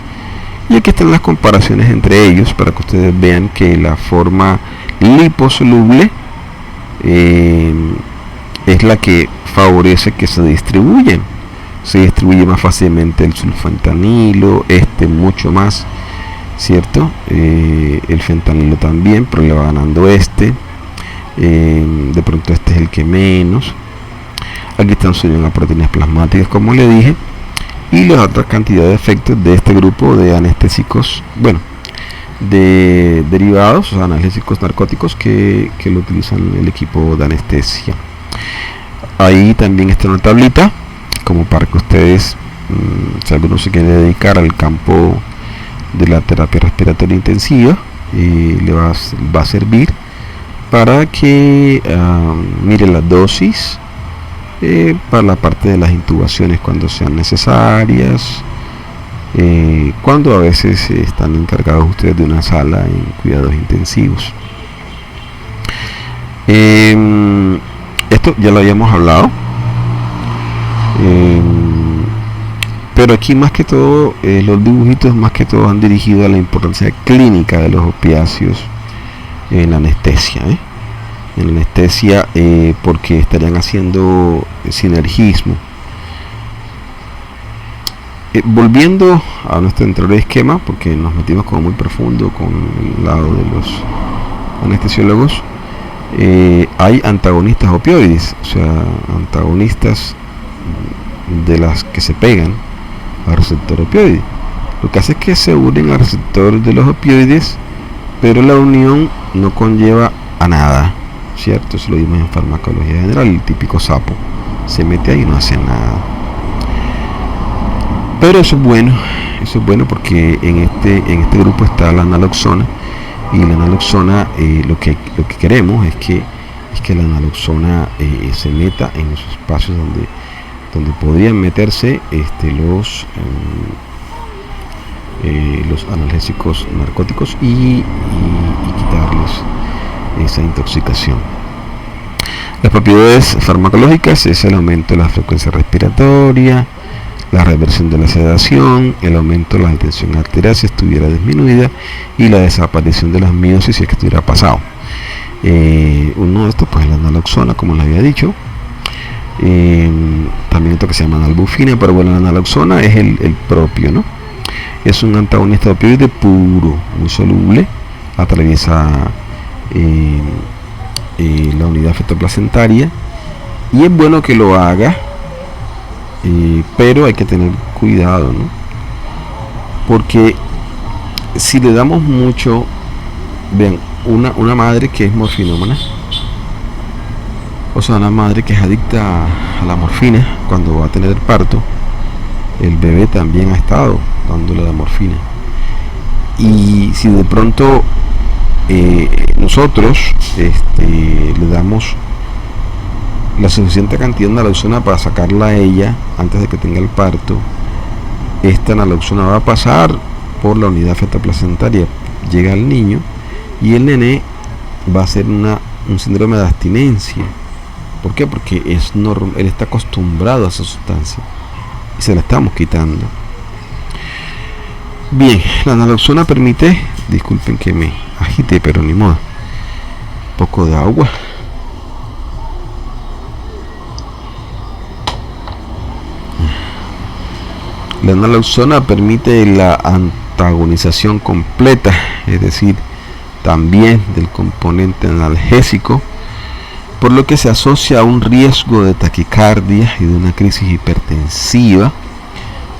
Y aquí están las comparaciones entre ellos para que ustedes vean que la forma liposoluble es la que favorece que se distribuyen. Se distribuye más fácilmente el sulfentanilo, mucho más, ¿cierto? El fentanilo también, pero le va ganando de pronto es el que menos. Aquí están subiendo las proteínas plasmáticas, como le dije, y la otra cantidad de efectos de este grupo de anestésicos, bueno, de derivados, o sea, analgésicos narcóticos que lo utilizan el equipo de anestesia. Ahí también está una tablita, como para que ustedes, si alguno se quiere dedicar al campo de la terapia respiratoria intensiva, le va a servir para que mire la dosis para la parte de las intubaciones cuando sean necesarias, cuando a veces están encargados ustedes de una sala en cuidados intensivos. Esto ya lo habíamos hablado, pero aquí más que todo los dibujitos más que todo han dirigido a la importancia clínica de los opiáceos en la anestesia, en la anestesia, porque estarían haciendo sinergismo. Volviendo a nuestro anterior esquema, porque nos metimos como muy profundo con el lado de los anestesiólogos, hay antagonistas opioides, o sea, antagonistas de las que se pegan al receptor opioide. Lo que hace es que se unen al receptor de los opioides, pero la unión no conlleva a nada, ¿cierto? Eso lo vimos en farmacología general, el típico sapo se mete ahí y no hace nada. Pero eso es bueno porque en este grupo está la naloxona, y la naloxona, lo que queremos es que la naloxona se meta en los espacios donde podrían meterse los analgésicos narcóticos y quitarles esa intoxicación. Las propiedades farmacológicas es el aumento de la frecuencia respiratoria, la reversión de la sedación, el aumento de la tensión arterial si estuviera disminuida, y la desaparición de las miosis si es que estuviera pasado. Uno de estos pues es la naloxona, como les había dicho. También otro que se llama nalbufina, pero bueno, la naloxona es el propio, ¿no? Es un antagonista opioide puro, muy soluble, atraviesa la unidad fetoplacentaria, y es bueno que lo haga, pero hay que tener cuidado, ¿no? Porque si le damos mucho, vean, una madre que es morfinómana, o sea, una madre que es adicta a la morfina, cuando va a tener el parto, el bebé también ha estado dándole la morfina. Y si de pronto nosotros le damos la suficiente cantidad de naloxona para sacarla a ella antes de que tenga el parto, esta naloxona va a pasar por la unidad fetoplacentaria, llega al niño, y el nene va a hacer un síndrome de abstinencia. ¿Por qué? Porque él está acostumbrado a esa sustancia y se la estamos quitando. Bien, la naloxona permite, disculpen que me agite, pero ni modo, un poco de agua. La naloxona permite la antagonización completa, es decir, también del componente analgésico, por lo que se asocia a un riesgo de taquicardia y de una crisis hipertensiva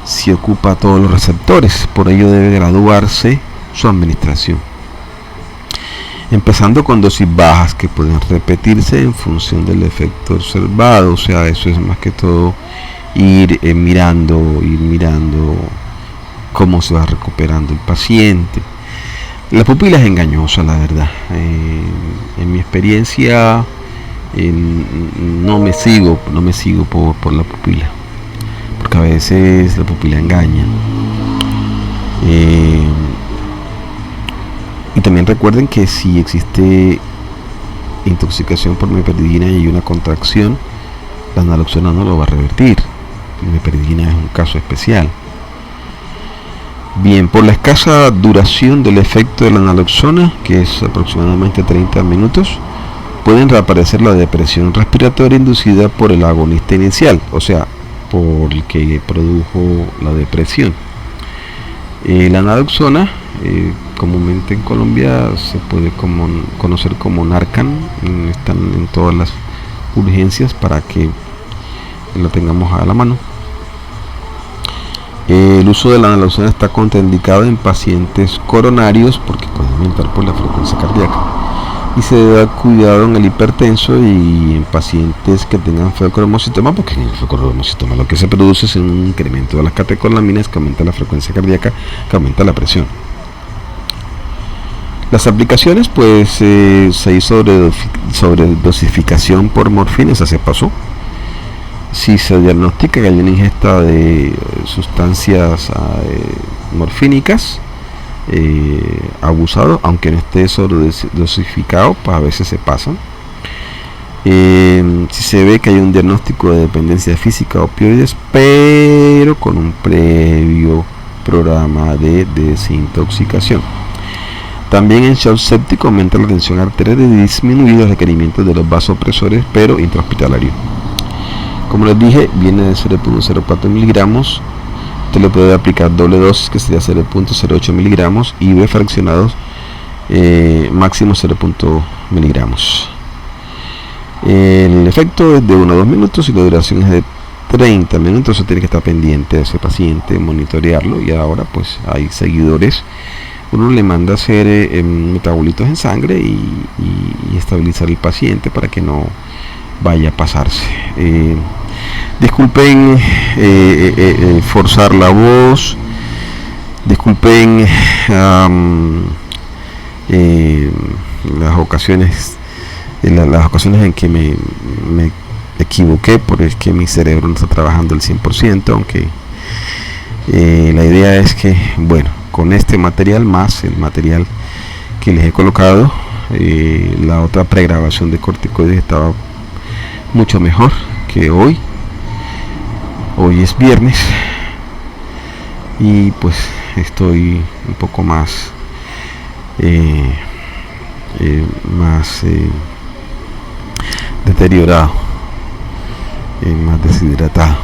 si ocupa todos los receptores. Por ello debe graduarse su administración, empezando con dosis bajas que pueden repetirse en función del efecto observado. O sea, eso es más que todo ir mirando cómo se va recuperando el paciente. La pupila es engañosa, la verdad. En mi experiencia no me sigo por la pupila, porque a veces la pupila engaña. Y también recuerden que si existe intoxicación por meperdina y una contracción, la naloxona no lo va a revertir. La meperdina es un caso especial. Bien, por la escasa duración del efecto de la naloxona, que es aproximadamente 30 minutos, pueden reaparecer la depresión respiratoria inducida por el agonista inicial, o sea, por el que produjo la depresión. La naloxona, comúnmente en Colombia se puede conocer como Narcan, están en todas las urgencias para que la tengamos a la mano. El uso de la naloxona está contraindicado en pacientes coronarios porque puede aumentar por la frecuencia cardíaca, y se debe dar cuidado en el hipertenso y en pacientes que tengan feocromocitoma, porque en el feocromocitoma lo que se produce es un incremento de las catecolaminas que aumenta la frecuencia cardíaca, que aumenta la presión. Las aplicaciones, pues se hizo sobre dosificación por morfina, esa se pasó. Si se diagnostica que hay una ingesta de sustancias morfínicas, abusado, aunque no esté sobre dosificado, pues a veces se pasan. Si se ve que hay un diagnóstico de dependencia física de opioides, pero con un previo programa de desintoxicación. También en shock séptico aumenta la tensión arterial y disminuye los requerimientos de los vasopresores, pero intrahospitalario. Como les dije, viene de 0.04 miligramos. Usted le puede aplicar doble dosis, que sería 0.08 miligramos, y B fraccionados, máximo 0.0 miligramos. El efecto es de 1 a 2 minutos y la duración es de 30 minutos. Eso tiene que estar pendiente de ese paciente, monitorearlo, y ahora pues hay seguidores. Uno le manda a hacer metabolitos en sangre y estabilizar el paciente para que no vaya a pasarse. Disculpen forzar la voz, disculpen las ocasiones en que me equivoqué, porque es que mi cerebro no está trabajando al 100%, aunque la idea es que, bueno, con este material más el material que les he colocado, la otra pregrabación de corticoides estaba mucho mejor que hoy. Hoy es viernes y pues estoy un poco más deteriorado, más deshidratado,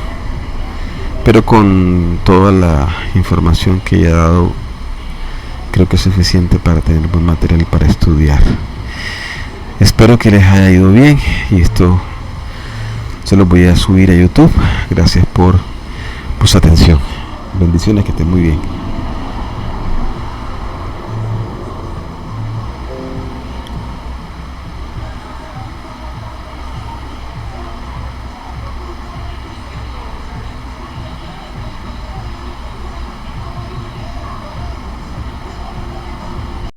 pero con toda la información que he dado creo que es suficiente para tener buen material para estudiar. Espero que les haya ido bien, y esto se los voy a subir a YouTube. Gracias por su atención. Bendiciones, que estén muy bien.